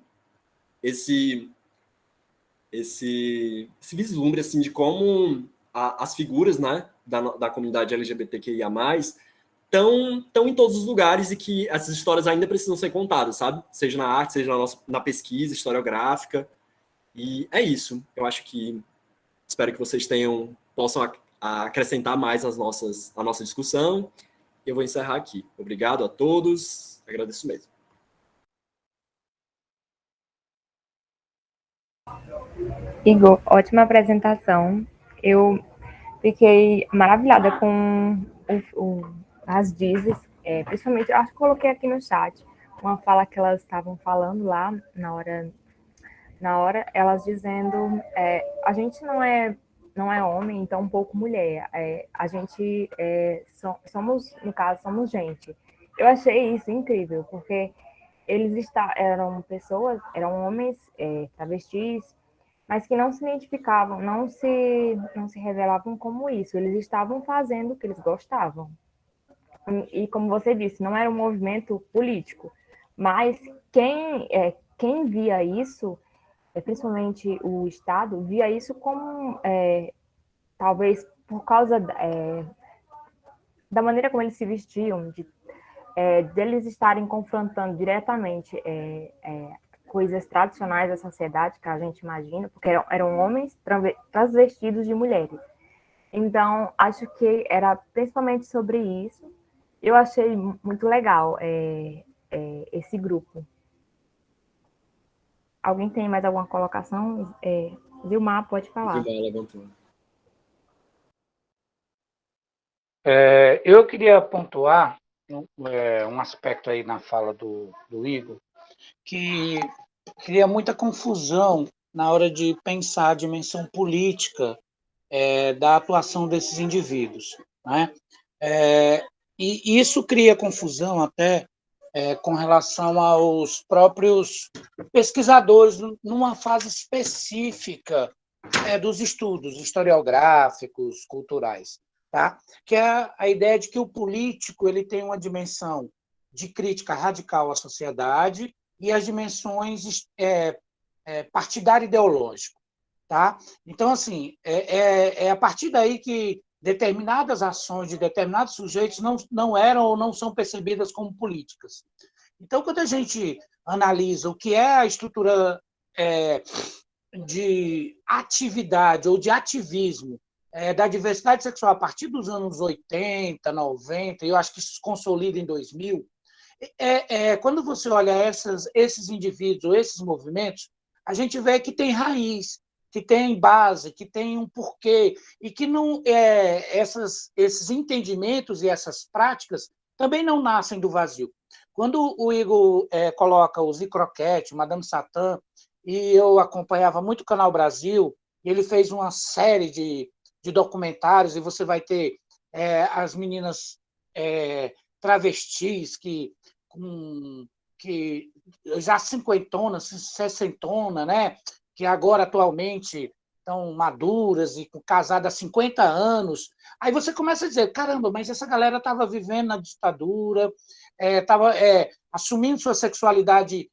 vislumbre, assim, de como as figuras, né, da comunidade LGBTQIA+, estão em todos os lugares, e que essas histórias ainda precisam ser contadas, sabe? Seja na arte, seja na pesquisa historiográfica. E é isso. Eu acho que espero que vocês possam acrescentar mais à nossa discussão. E eu vou encerrar aqui. Obrigado a todos. Agradeço mesmo. Igor, ótima apresentação. Eu fiquei maravilhada com as dizes, principalmente, acho que coloquei aqui no chat uma fala que elas estavam falando lá na hora elas dizendo, a gente não é homem, então um pouco mulher, a gente somos, no caso, somos gente. Eu achei isso incrível, porque eram pessoas, eram homens travestis, mas que não se identificavam, não se revelavam como isso. Eles estavam fazendo o que eles gostavam. E como você disse, não era um movimento político, mas quem via isso, principalmente o Estado, via isso como, talvez por causa da maneira como eles se vestiam, deles estarem confrontando diretamente coisas tradicionais da sociedade que a gente imagina, porque eram homens transvestidos de mulheres. Então, acho que era principalmente sobre isso. Eu achei muito legal esse grupo. Alguém tem mais alguma colocação? Vilmar, pode falar. Vilmar levantou. Eu queria pontuar um aspecto aí na fala do Igor, que cria muita confusão na hora de pensar a dimensão política da atuação desses indivíduos, né? E isso cria confusão até com relação aos próprios pesquisadores numa fase específica dos estudos historiográficos, culturais, tá? Que é a ideia de que o político ele tem uma dimensão de crítica radical à sociedade e as dimensões partidário ideológico, tá? Então, assim, é a partir daí que determinadas ações de determinados sujeitos não eram ou não são percebidas como políticas. Então, quando a gente analisa o que é a estrutura de atividade ou de ativismo da diversidade sexual a partir dos anos 80, 90, e eu acho que isso se consolida em 2000, quando você olha esses indivíduos ou esses movimentos, a gente vê que tem raiz, que tem base, que tem um porquê, e que não, esses entendimentos e essas práticas também não nascem do vazio. Quando o Igor coloca o Zicroquete, Madame Satã, e eu acompanhava muito o Canal Brasil, ele fez uma série de documentários, e você vai ter as meninas travestis que já cinquentona, sessentona, né? Que agora atualmente estão maduras e casadas há 50 anos. Aí você começa a dizer, caramba, mas essa galera estava vivendo na ditadura, estava assumindo sua sexualidade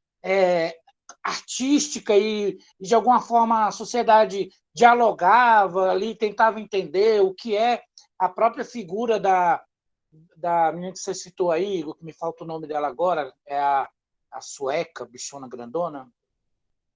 artística e, de alguma forma, a sociedade dialogava ali, tentava entender o que é a própria figura da menina que você citou aí, que me falta o nome dela agora, é a sueca, bichona grandona.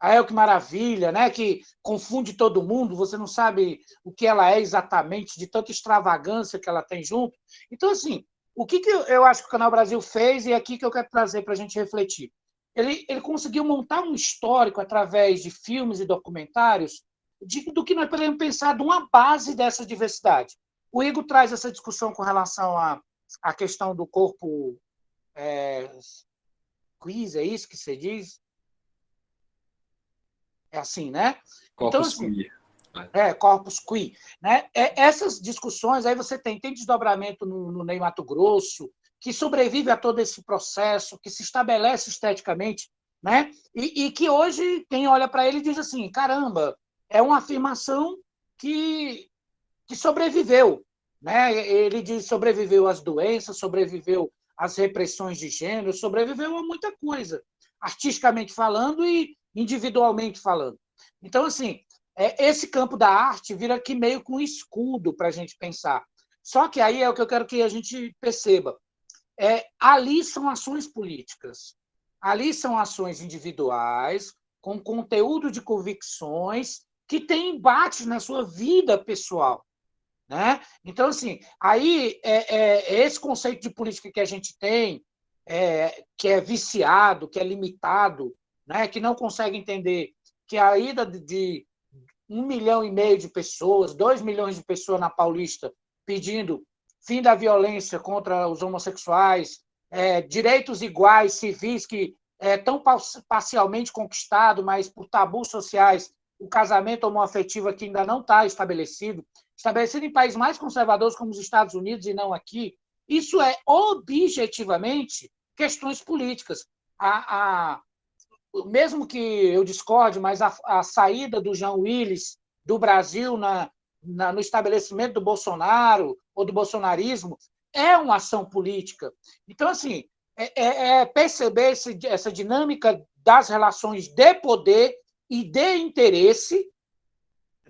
A Que Maravilha, né? Que confunde todo mundo, você não sabe o que ela é exatamente, de tanta extravagância que ela tem junto. Então, assim, o que eu acho que o Canal Brasil fez, e é aqui que eu quero trazer para a gente refletir. Ele conseguiu montar um histórico através de filmes e documentários do que nós podemos pensar de uma base dessa diversidade. O Igor traz essa discussão com relação à questão do corpo quiz, é isso que você diz? É assim, né? Então, Corpus assim, queer. corpus queer. Né? Essas discussões, aí você tem desdobramento no Ney Matogrosso, que sobrevive a todo esse processo, que se estabelece esteticamente, né? E que hoje quem olha para ele diz assim, caramba, é uma afirmação que sobreviveu. Né? Ele diz sobreviveu às doenças, sobreviveu às repressões de gênero, sobreviveu a muita coisa, artisticamente falando e individualmente falando. Então, assim, esse campo da arte vira aqui meio com um escudo para a gente pensar. Só que aí é o que eu quero que a gente perceba. Ali são ações políticas, ali são ações individuais, com conteúdo de convicções, que têm embates na sua vida pessoal. Né? Então, assim, aí esse conceito de política que a gente tem, que é viciado, que é limitado, né? Que não consegue entender que a ida de 1,5 milhão de pessoas, 2 milhões de pessoas na Paulista pedindo fim da violência contra os homossexuais, direitos iguais, civis, que tão parcialmente conquistado, mas por tabus sociais, o casamento homoafetivo aqui ainda não está estabelecido em países mais conservadores como os Estados Unidos e não aqui. Isso é objetivamente questões políticas. Mesmo que eu discorde, mas a saída do Jean Willis do Brasil no estabelecimento do Bolsonaro ou do bolsonarismo é uma ação política. Então, assim, perceber essa dinâmica das relações de poder e de interesse,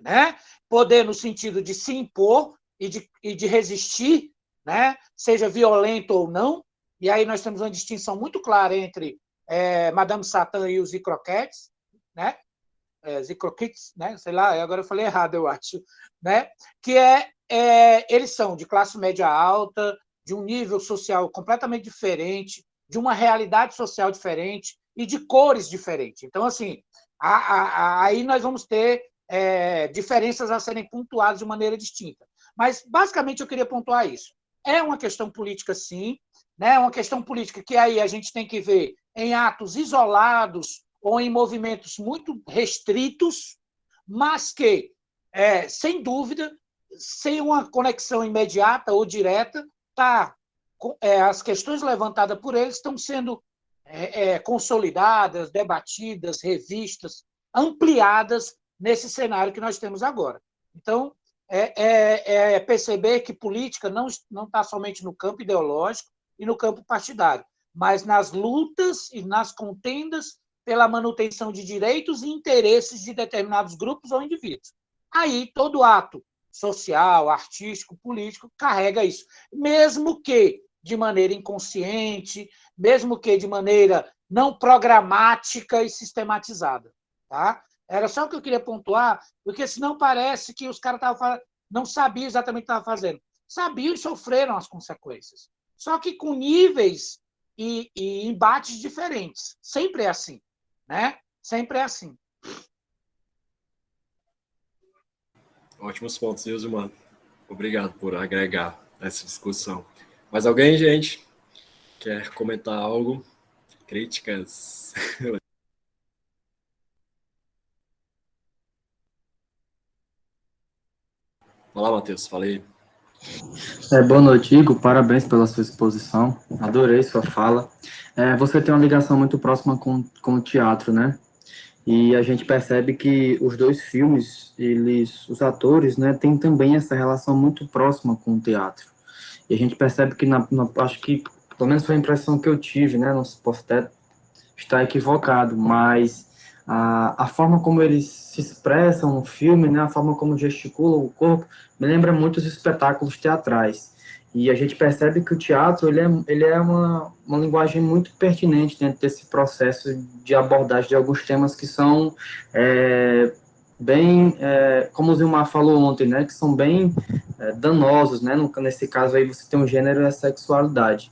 né? Poder no sentido de se impor e de resistir, né? Seja violento ou não. E aí nós temos uma distinção muito clara entre Madame Satã e os Zicroquetes, né? Zicroquetes, né? Sei lá, agora eu falei errado, eu acho, né? Que eles são de classe média alta, de um nível social completamente diferente, de uma realidade social diferente e de cores diferentes. Então, assim, aí nós vamos ter diferenças a serem pontuadas de maneira distinta. Mas, basicamente, eu queria pontuar isso. É uma questão política, sim, né? Uma questão política que aí a gente tem que ver em atos isolados ou em movimentos muito restritos, mas que, sem dúvida, sem uma conexão imediata ou direta, as questões levantadas por eles estão sendo consolidadas, debatidas, revistas, ampliadas nesse cenário que nós temos agora. Então, perceber que política não está somente no campo ideológico e no campo partidário, mas nas lutas e nas contendas pela manutenção de direitos e interesses de determinados grupos ou indivíduos. Aí, todo ato social, artístico, político carrega isso, mesmo que de maneira inconsciente, mesmo que de maneira não programática e sistematizada. Tá? Era só o que eu queria pontuar, porque senão parece que os caras não sabiam exatamente o que estavam fazendo. Sabiam e sofreram as consequências. Só que com níveis e embates diferentes. Sempre é assim. Né? Sempre é assim. Ótimos pontos, Ilzumar. Obrigado por agregar essa discussão. Mais alguém, gente, quer comentar algo? Críticas? Olá, Matheus, falei. Boa noite, Igor. Parabéns pela sua exposição. Adorei sua fala. Você tem uma ligação muito próxima com o teatro, né? E a gente percebe que os dois filmes, os atores, né, têm também essa relação muito próxima com o teatro. E a gente percebe que, acho que, pelo menos foi a impressão que eu tive, né? Não posso até estar equivocado, mas a forma como eles se expressam no filme, né, a forma como gesticulam o corpo, me lembra muito os espetáculos teatrais. E a gente percebe que o teatro ele é uma linguagem muito pertinente dentro desse processo de abordagem de alguns temas que são bem, como o Zilmar falou ontem, né, que são bem danosos, né, nesse caso aí você tem um gênero e a sexualidade.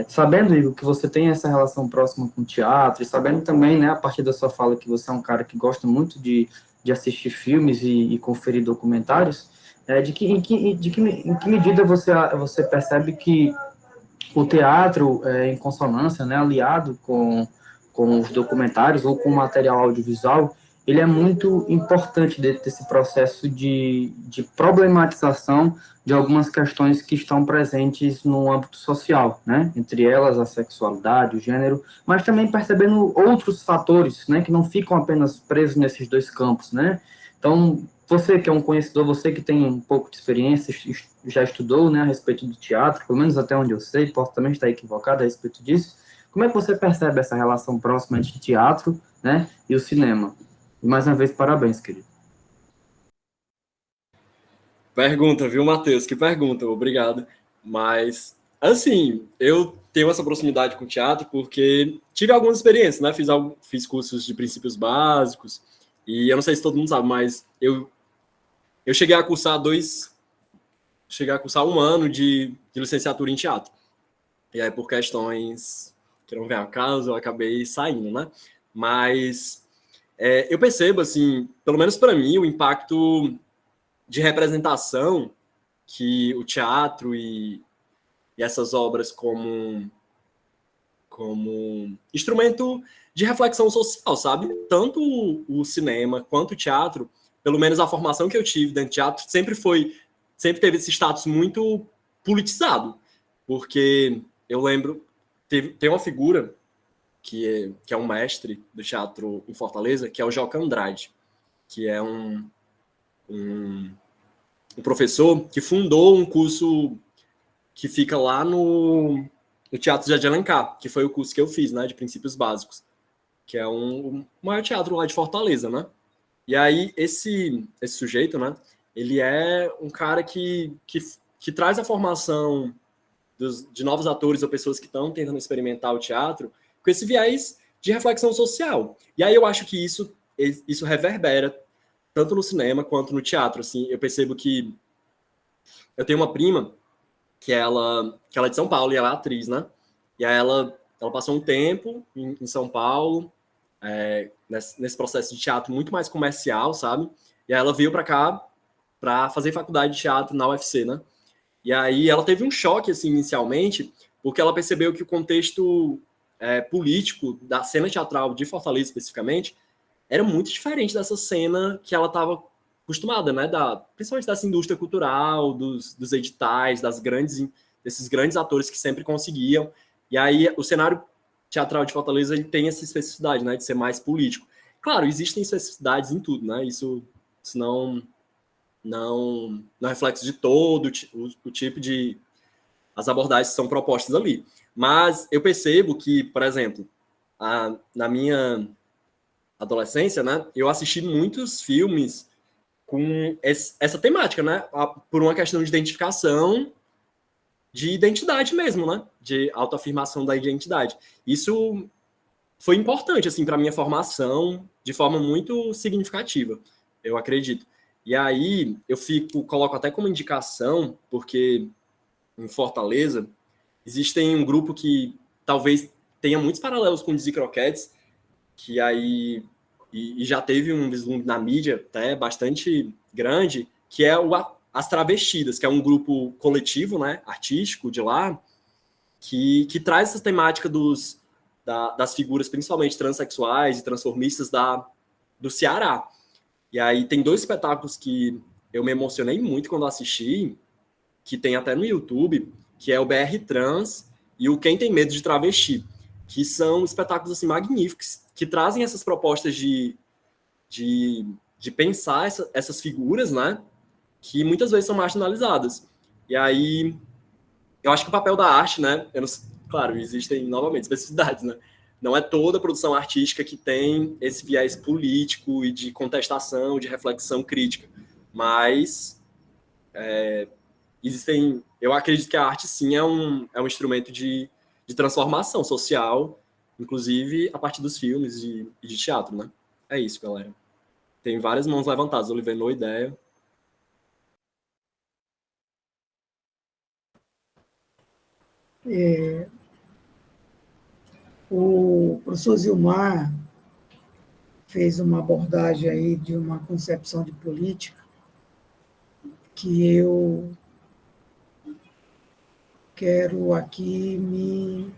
Sabendo, Igor, que você tem essa relação próxima com o teatro, e sabendo também, né, a partir da sua fala, que você é um cara que gosta muito de assistir filmes e conferir documentários, em que medida você percebe que o teatro, em consonância, né, aliado com os documentários ou com o material audiovisual, ele é muito importante dentro desse processo de problematização de algumas questões que estão presentes no âmbito social, né? Entre elas a sexualidade, o gênero, mas também percebendo outros fatores, né, que não ficam apenas presos nesses dois campos, né? Então, você que é um conhecedor, você que tem um pouco de experiência, já estudou, né, a respeito do teatro, pelo menos até onde eu sei, posso também estar equivocado a respeito disso. Como é que você percebe essa relação próxima entre teatro, né, e o cinema? E mais uma vez, parabéns, querido. Pergunta, viu, Matheus? Que pergunta, obrigado. Mas, assim, eu tenho essa proximidade com o teatro porque tive algumas experiências, né? Fiz cursos de princípios básicos, e eu não sei se todo mundo sabe, mas eu cheguei a cursar um ano de licenciatura em teatro. E aí, por questões que não vem a caso, eu acabei saindo, né? Mas eu percebo, assim, pelo menos para mim, o impacto de representação que o teatro e essas obras como instrumento de reflexão social, sabe? Tanto o cinema quanto o teatro, pelo menos a formação que eu tive dentro do teatro, sempre teve esse status muito politizado, porque eu lembro, tem uma figura que é um mestre do teatro em Fortaleza, que é o Joca Andrade, que é um professor que fundou um curso que fica lá no Teatro de Alencar, que foi o curso que eu fiz, né, de princípios básicos, que é o maior teatro lá de Fortaleza, né? E aí, esse sujeito, né, ele é um cara que traz a formação de novos atores ou pessoas que estão tentando experimentar o teatro com esse viés de reflexão social. E aí eu acho que isso reverbera tanto no cinema quanto no teatro. Assim, eu percebo que eu tenho uma prima que ela é de São Paulo e ela é atriz, né? E aí ela passou um tempo em São Paulo, nesse processo de teatro muito mais comercial, sabe? E aí ela veio para cá para fazer faculdade de teatro na UFC, né? E aí ela teve um choque, assim, inicialmente, porque ela percebeu que o contexto político da cena teatral de Fortaleza, especificamente, era muito diferente dessa cena que ela estava acostumada, né? Principalmente dessa indústria cultural, dos editais, desses grandes atores que sempre conseguiam. E aí o cenário teatral de Fortaleza ele tem essa especificidade, né? De ser mais político. Claro, existem especificidades em tudo, né? Isso não é reflexo de todo o tipo de as abordagens que são propostas ali. Mas eu percebo que, por exemplo, na minha adolescência, né, eu assisti muitos filmes com essa temática, né, por uma questão de identificação, de identidade mesmo, né, de autoafirmação da identidade. Isso foi importante, assim, para a minha formação, de forma muito significativa, eu acredito. E aí, coloco até como indicação, porque em Fortaleza, existem um grupo que talvez tenha muitos paralelos com o Dizzy Croquettes, que aí e já teve um vislumbre na mídia até bastante grande, que é As Travestidas, que é um grupo coletivo, né, artístico de lá, que traz essa temática das figuras, principalmente transexuais e transformistas do Ceará. E aí tem 2 espetáculos que eu me emocionei muito quando assisti, que tem até no YouTube, que é o BR Trans e o Quem Tem Medo de Travesti, que são espetáculos assim, magníficos, que trazem essas propostas de pensar essas figuras, né, que muitas vezes são marginalizadas. E aí, eu acho que o papel da arte, né, claro, existem, novamente, especificidades, né, não é toda produção artística que tem esse viés político e de contestação, de reflexão crítica, mas eu acredito que a arte, sim, é um instrumento de transformação social, inclusive a partir dos filmes e de teatro, né? É isso, galera. Tem várias mãos levantadas, Oliver, no ideia. O professor Zilmar fez uma abordagem aí de uma concepção de política que eu quero aqui me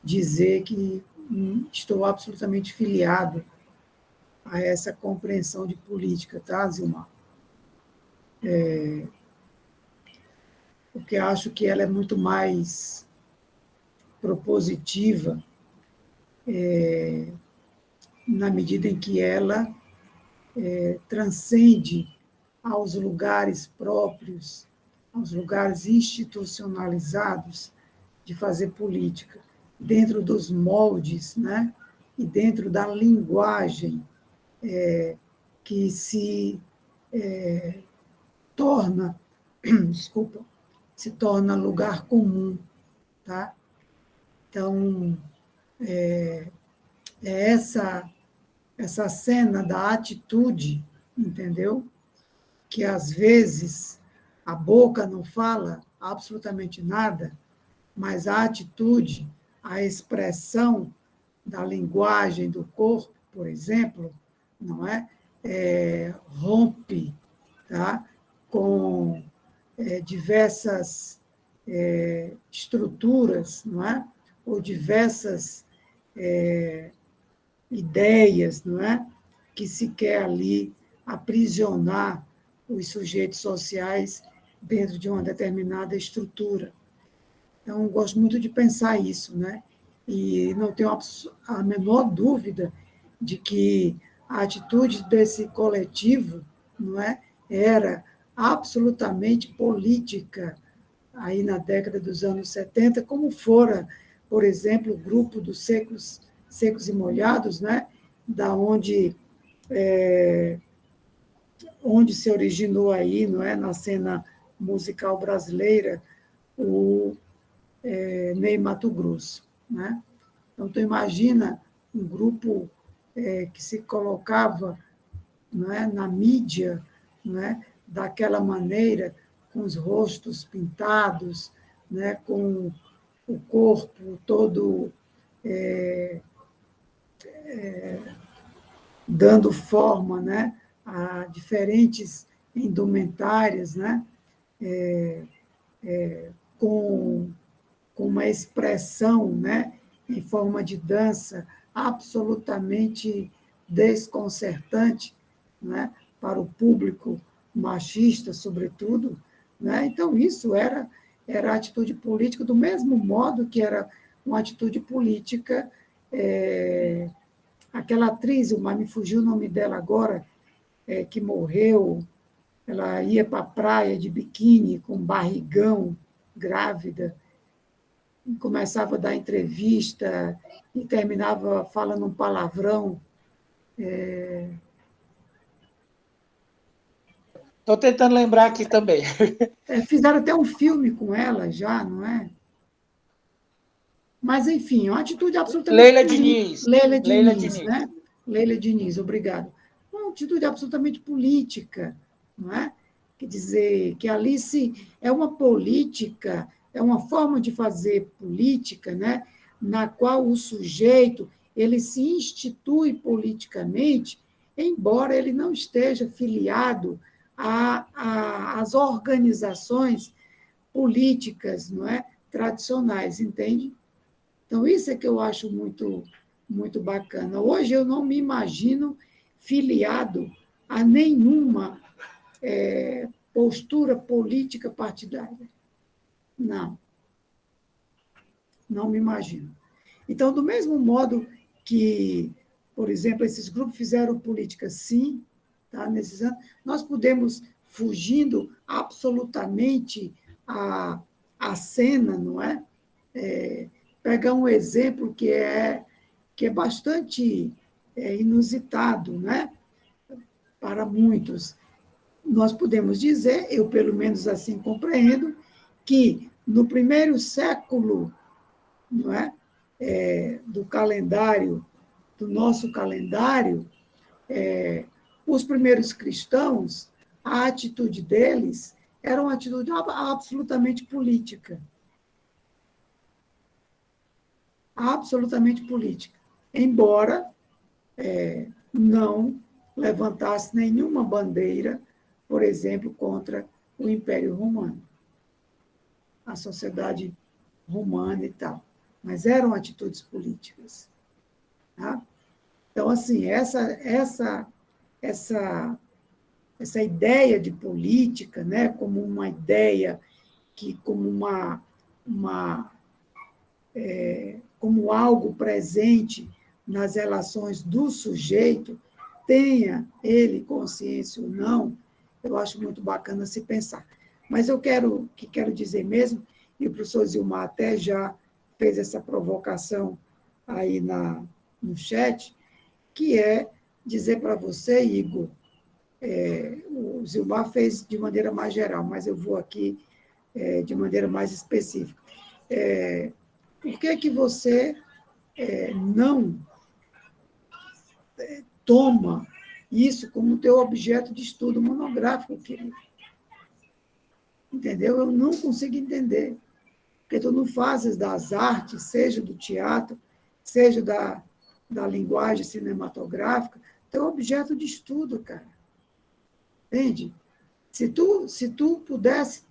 dizer que estou absolutamente filiado a essa compreensão de política, tá, Zilmar? Porque acho que ela é muito mais propositiva na medida em que ela transcende aos lugares próprios, aos lugares institucionalizados de fazer política, dentro dos moldes, né? E dentro da linguagem que se torna, desculpa, se torna lugar comum, tá? Então, é essa cena da atitude, entendeu? Que às vezes a boca não fala absolutamente nada, mas a atitude, a expressão da linguagem do corpo, por exemplo, não é? Rompe, tá? Com diversas estruturas, não é? Ou diversas ideias, não é? Que se quer ali aprisionar os sujeitos sociais dentro de uma determinada estrutura. Então, gosto muito de pensar isso, né? E não tenho a menor dúvida de que a atitude desse coletivo, não é, era absolutamente política aí na década dos anos 70, como fora, por exemplo, o grupo dos Secos e Molhados, né? Da onde se originou aí, não é, na cena musical brasileira, o Ney Matogrosso, né? Então, tu imagina um grupo que se colocava, não é, na mídia, não é, daquela maneira, com os rostos pintados, né, com o corpo todo dando forma, né, a diferentes indumentárias, né, com uma expressão, né, em forma de dança absolutamente desconcertante, né, para o público machista, sobretudo, né? Então isso era a atitude política do mesmo modo que era uma atitude política aquela atriz, mas me fugiu o nome dela agora, que morreu, ela ia para a praia de biquíni com barrigão, grávida, começava a dar entrevista e terminava falando um palavrão. Estou tentando lembrar aqui também. Fizeram até um filme com ela já, não é? Mas, enfim, uma atitude absolutamente Leila política. Diniz. Leila Leila Diniz, Diniz. né? Leila Diniz, obrigado. Uma atitude absolutamente política, não é? Quer dizer, que ali é uma política, é uma forma de fazer política, né? Na qual o sujeito ele se institui politicamente, embora ele não esteja filiado às organizações políticas, não é? Tradicionais, entende? Então, isso é que eu acho muito bacana. Hoje eu não me imagino filiado a nenhuma postura política partidária. Não, não me imagino. Então, do mesmo modo que, por exemplo, esses grupos fizeram política, sim, tá, nesses anos, nós podemos, fugindo absolutamente a cena, não é? Pegar um exemplo que é bastante inusitado, né? Para muitos. Nós podemos dizer, eu pelo menos assim compreendo, que no primeiro século, não é? Do calendário, do nosso calendário, os primeiros cristãos, a atitude deles era uma atitude absolutamente política. Absolutamente política. Embora não levantasse nenhuma bandeira, por exemplo, contra o Império Romano, a sociedade romana e tal. Mas eram atitudes políticas. Tá? Então, assim, essa ideia de política, né, como uma ideia como como algo presente nas relações do sujeito, tenha ele consciência ou não, eu acho muito bacana se pensar. Mas eu quero dizer mesmo, e o professor Zilmar até já fez essa provocação aí no chat, que é dizer para você, Igor, o Zilmar fez de maneira mais geral, mas eu vou aqui de maneira mais específica. Por que você não toma isso como teu objeto de estudo monográfico, querido? Entendeu? Eu não consigo entender. Porque tu não fazes das artes, seja do teatro, seja da linguagem cinematográfica, teu objeto de estudo, cara. Entende? Se tu pudesse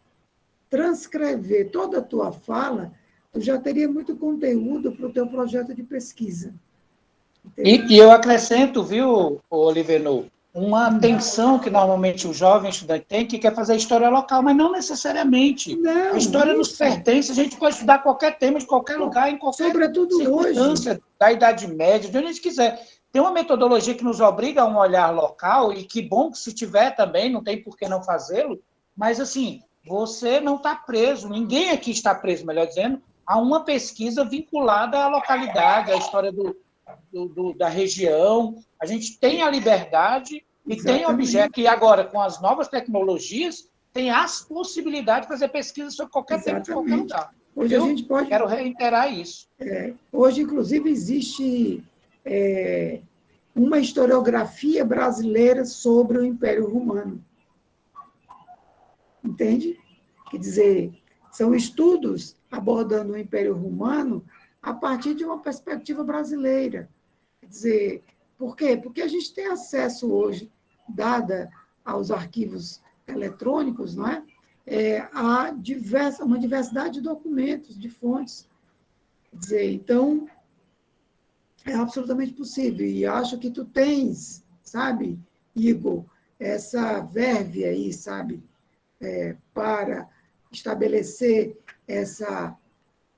transcrever toda a tua fala, tu já teria muito conteúdo para o teu projeto de pesquisa. E eu acrescento, viu, Oliveira, uma tensão que normalmente o jovem estudante tem, que quer fazer história local, mas não necessariamente. Não, A história nos isso. pertence, a gente pode estudar qualquer tema, de qualquer lugar, em qualquer Sobretudo circunstância, hoje. da Idade Média, de onde a gente quiser. Tem uma metodologia que nos obriga a um olhar local, e que bom que se tiver também, não tem por que não fazê-lo, mas, assim, você não está preso, ninguém aqui está preso, melhor dizendo, a uma pesquisa vinculada à localidade, à história da região. A gente tem a liberdade e tem objeto. E agora, com as novas tecnologias, tem as possibilidades de fazer pesquisa sobre qualquer tema de qualquer lugar. Hoje a gente pode. Quero reiterar isso. Hoje, inclusive, existe uma historiografia brasileira sobre o Império Romano. Entende? Quer dizer, são estudos abordando o Império Romano a partir de uma perspectiva brasileira. Quer dizer, por quê? Porque a gente tem acesso hoje, dada aos arquivos eletrônicos, não é? A uma diversidade de documentos, de fontes. Quer dizer, então, é absolutamente possível. E acho que tu tens, sabe, Igor, essa verve aí, sabe, para estabelecer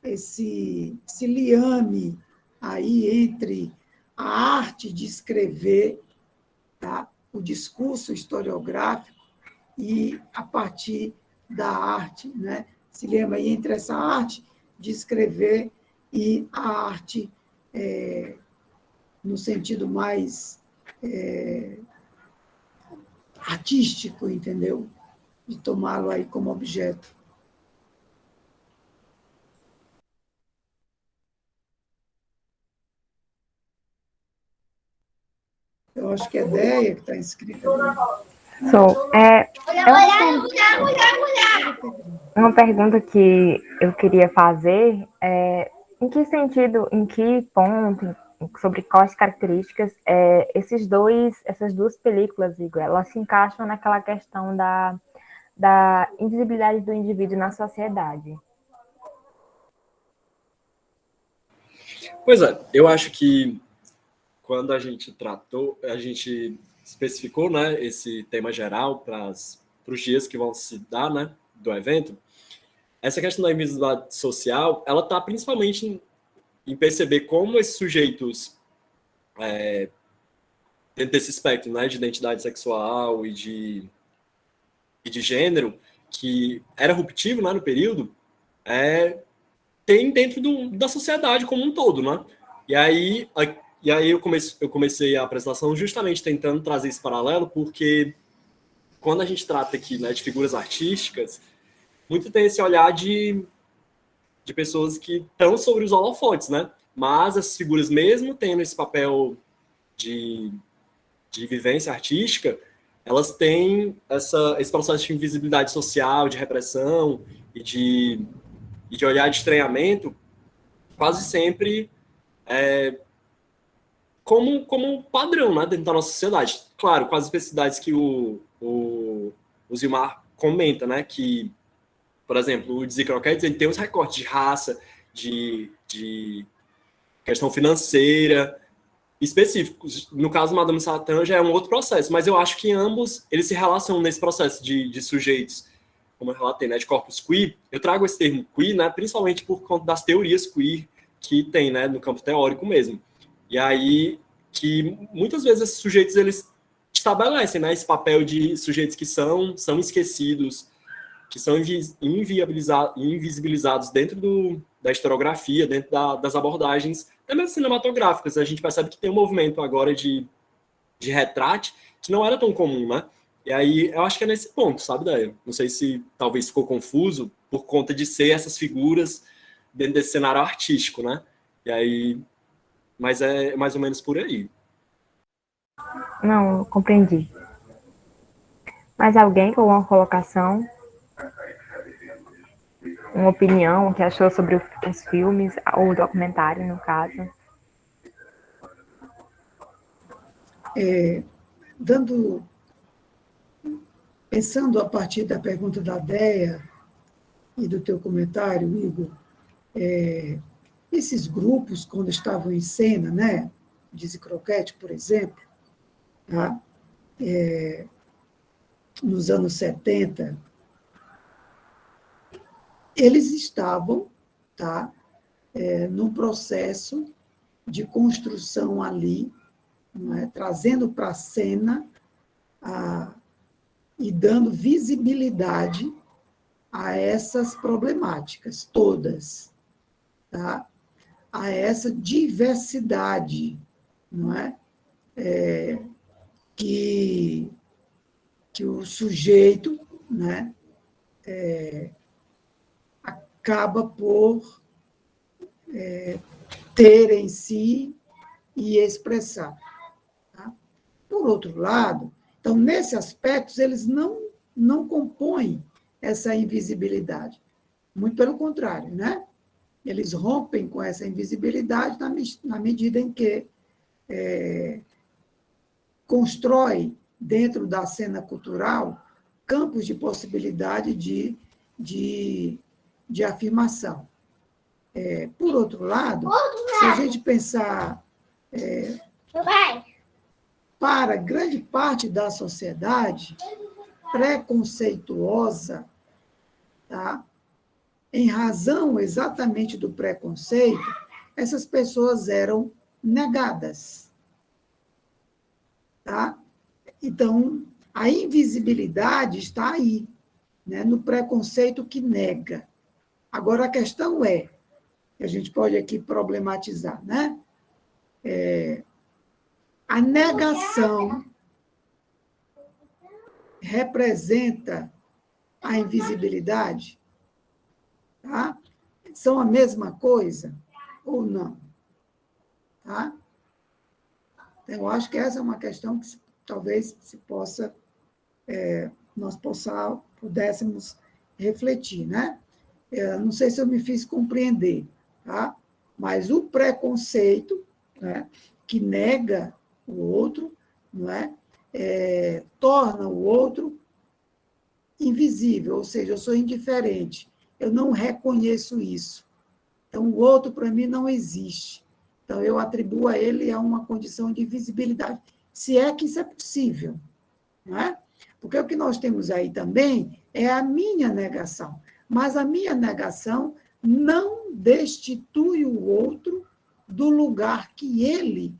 esse liame aí entre a arte de escrever, tá? O discurso historiográfico e a partir da arte, né? Se lembra aí entre essa arte de escrever e a arte no sentido mais artístico, entendeu? De tomá-lo aí como objeto. Eu acho que é Deia que está inscrita ali. Uma pergunta que eu queria fazer é em que sentido, em que ponto, sobre quais características essas duas películas, Igor, elas se encaixam naquela questão da invisibilidade do indivíduo na sociedade? Pois é, eu acho que quando a gente especificou, né, esse tema geral para os dias que vão se dar, né, do evento, essa questão da invisibilidade social, ela está principalmente em perceber como esses sujeitos, dentro desse espectro, né, de identidade sexual e de gênero, que era ruptivo, né, no período, tem dentro da sociedade como um todo, né? E aí eu comecei a apresentação justamente tentando trazer esse paralelo, porque quando a gente trata aqui, né, de figuras artísticas, muito tem esse olhar de pessoas que estão sobre os holofotes, né? Mas as figuras, mesmo tendo esse papel de vivência artística, elas têm esse processo de invisibilidade social, de repressão e de olhar de estranhamento quase sempre como padrão, né, dentro da nossa sociedade. Claro, com as especificidades que o Zilmar comenta, né, que, por exemplo, o Dizzy Croquettes, ele tem os recortes de raça, de questão financeira, específicos. No caso do Madame Satã já é um outro processo, mas eu acho que ambos eles se relacionam nesse processo de sujeitos, como eu relatei, né, de corpus queer. Eu trago esse termo queer, né, principalmente por conta das teorias queer que tem, né, no campo teórico mesmo. E aí que muitas vezes esses sujeitos eles estabelecem, né, esse papel de sujeitos que são esquecidos, que são invisibilizados dentro da historiografia, dentro das abordagens também cinematográficas. A gente percebe que tem um movimento agora de retrate que não era tão comum, né? E aí eu acho que é nesse ponto, sabe, Daia? Não sei se talvez ficou confuso por conta de ser essas figuras dentro desse cenário artístico, né? E aí, mas é mais ou menos por aí. Não, compreendi. Mais alguém com alguma colocação? Uma opinião, o que achou sobre os filmes, ou o documentário, no caso? Pensando a partir da pergunta da Deia e do teu comentário, Igor, esses grupos, quando estavam em cena, né, Dizzy Croquette, por exemplo, tá, nos anos 70, eles estavam, tá, num processo de construção ali, né, trazendo para a cena e dando visibilidade a essas problemáticas todas, tá? A essa diversidade, não é? Que o sujeito, né, acaba por ter em si e expressar. Tá? Por outro lado, então, nesse aspecto, eles não compõem essa invisibilidade. Muito pelo contrário, né? Eles rompem com essa invisibilidade na medida em que constrói, dentro da cena cultural, campos de possibilidade de afirmação. Por outro lado, se a gente pensar para grande parte da sociedade preconceituosa, tá? Em razão exatamente do preconceito, essas pessoas eram negadas. Tá? Então, a invisibilidade está aí, né? No preconceito que nega. Agora, a questão é, que a gente pode aqui problematizar, né? A negação representa a invisibilidade? Tá? São a mesma coisa ou não? Tá? Eu acho que essa é uma questão que talvez nós pudéssemos refletir, né? Não sei se eu me fiz compreender, tá? Mas o preconceito, né, que nega o outro, não é? Torna o outro invisível, ou seja, eu sou indiferente, eu não reconheço isso. Então, o outro, para mim, não existe. Então, eu atribuo a ele a uma condição de visibilidade, se é que isso é possível, não é? Porque o que nós temos aí também é a minha negação, mas a minha negação não destitui o outro do lugar que ele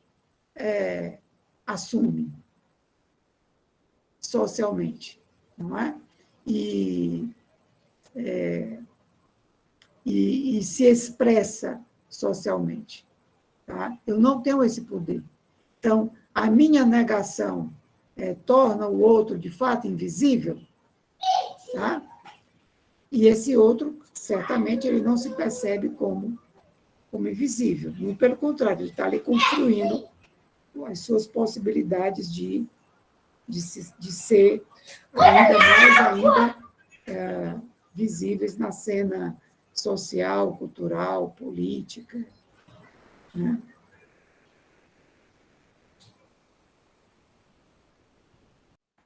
assume socialmente, não é? E se expressa socialmente. Tá? Eu não tenho esse poder. Então, a minha negação torna o outro, de fato, invisível, tá? E esse outro, certamente, ele não se percebe como invisível. Muito pelo contrário, ele está ali construindo as suas possibilidades de ser ainda visíveis na cena social, cultural, política. Né?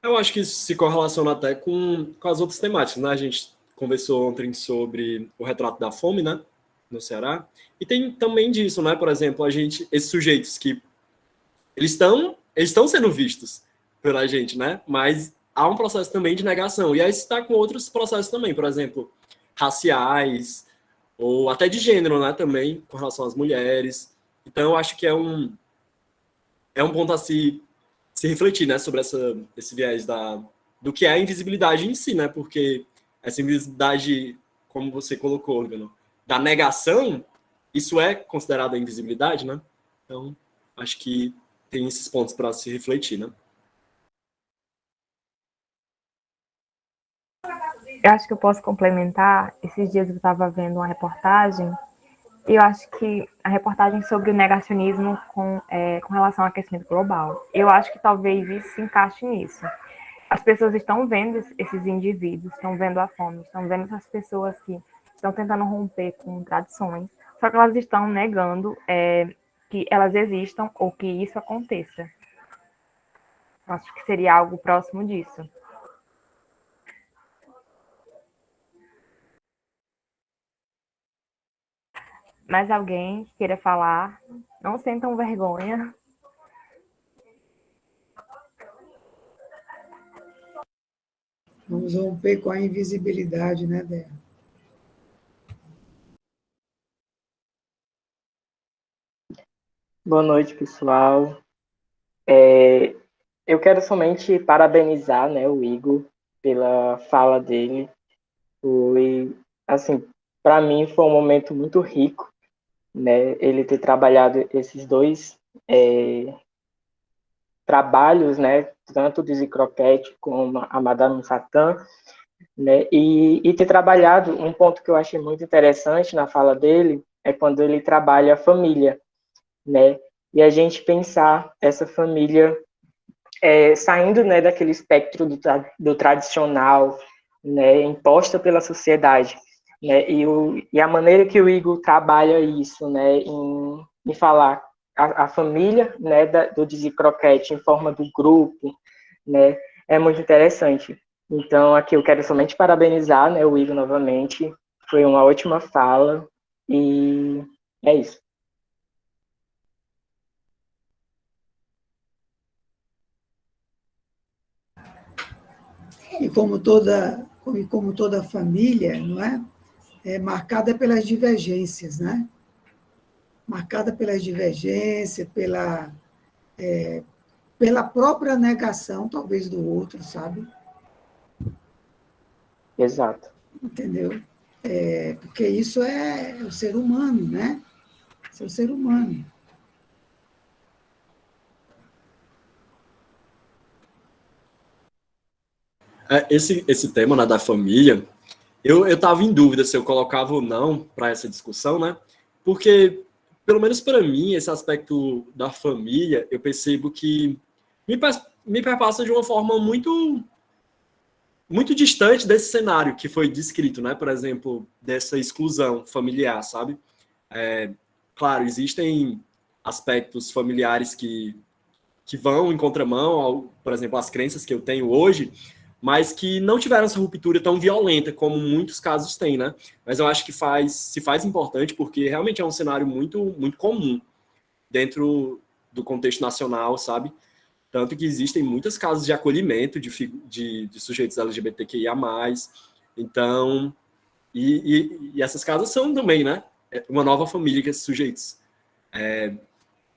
Eu acho que isso se correlaciona até com as outras temáticas, né? A gente conversou ontem sobre o retrato da fome, né? No Ceará. E tem também disso, né? Por exemplo, esses sujeitos que eles estão sendo vistos pela gente, né? Mas há um processo também de negação. E aí está com outros processos também, por exemplo, raciais, ou até de gênero, né? Também, com relação às mulheres. Então, eu acho que é um ponto a se refletir, né? Sobre esse viés do que é a invisibilidade em si, né? Porque essa invisibilidade, como você colocou, Organo, da negação, isso é considerado a invisibilidade, né? Então, acho que tem esses pontos para se refletir, né? Eu acho que eu posso complementar. Esses dias eu estava vendo uma reportagem, e eu acho que a reportagem sobre o negacionismo com relação ao aquecimento global. Eu acho que talvez isso se encaixe nisso. As pessoas estão vendo esses indivíduos, estão vendo a fome, estão vendo essas pessoas que estão tentando romper com tradições, só que elas estão negando que elas existam ou que isso aconteça. Acho que seria algo próximo disso. Mais alguém que queira falar? Não sentam vergonha. Vamos romper com a invisibilidade, né, Débora? Boa noite, pessoal. Eu quero somente parabenizar, né, o Igor pela fala dele. Assim, para mim foi um momento muito rico, né, ele ter trabalhado esses dois trabalhos, né, tanto de Zicroquete como a Madame Satã, né, e ter trabalhado um ponto que eu achei muito interessante na fala dele é quando ele trabalha a família, né, e a gente pensar essa família saindo, né, daquele espectro do tradicional, né, imposta pela sociedade, né, e a maneira que o Igor trabalha isso, né, em falar a família, né, do Dizzy Croquete em forma do grupo, né, é muito interessante. Então, aqui eu quero somente parabenizar, né, o Igor novamente, foi uma ótima fala, e é isso. E como toda família, não é? É marcada pelas divergências, né? Marcada pelas divergências, pela própria negação, talvez, do outro, sabe? Exato. Entendeu? Porque isso é o ser humano, né? Isso é o ser humano. Esse tema, né, da família, eu estava em dúvida se eu colocava ou não para essa discussão, né? Porque pelo menos para mim, esse aspecto da família, eu percebo que me perpassa de uma forma muito distante desse cenário que foi descrito, né? Por exemplo, dessa exclusão familiar, sabe? Claro, existem aspectos familiares que vão em contramão, por exemplo, as crenças que eu tenho hoje, mas que não tiveram essa ruptura tão violenta como muitos casos têm, né? Mas eu acho que se faz importante porque realmente é um cenário muito comum dentro do contexto nacional, sabe? Tanto que existem muitas casas de acolhimento de sujeitos LGBTQIA+. Então, e essas casas são também, né? Uma nova família que esses sujeitos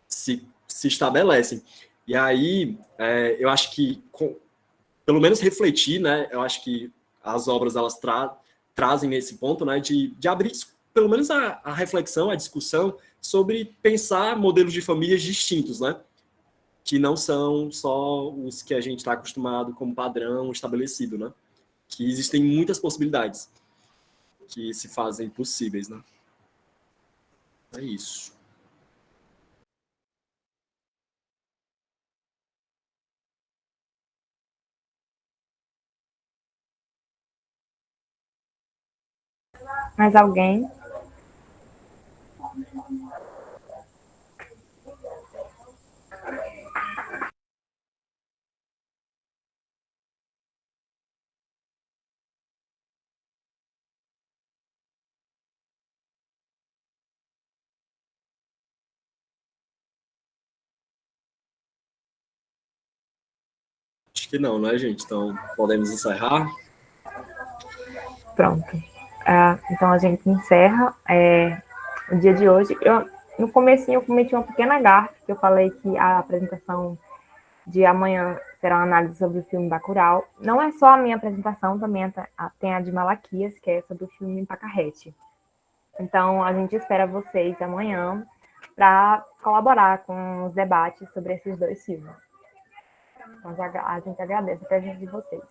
se estabelecem. E aí, eu acho que, pelo menos refletir, né? Eu acho que as obras, elas trazem nesse ponto, né? De abrir, pelo menos, a reflexão, a discussão sobre pensar modelos de famílias distintos, né? Que não são só os que a gente está acostumado como padrão estabelecido, né? Que existem muitas possibilidades que se fazem possíveis, né? É isso. Mais alguém? Acho que não, né, gente? Então, podemos encerrar. Pronto. Então, a gente encerra o dia de hoje. No comecinho, eu cometi uma pequena gafe, que eu falei que a apresentação de amanhã será uma análise sobre o filme Bacurau. Não é só a minha apresentação, também tem a de Malaquias, que é sobre o filme Pacarrete. Então, a gente espera vocês amanhã para colaborar com os debates sobre esses dois filmes. Então, a gente agradece a presença de vocês.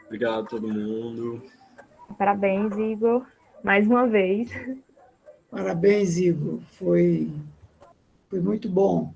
Obrigado a todo mundo. Parabéns, Igor, mais uma vez. Parabéns, Igor. Foi muito bom.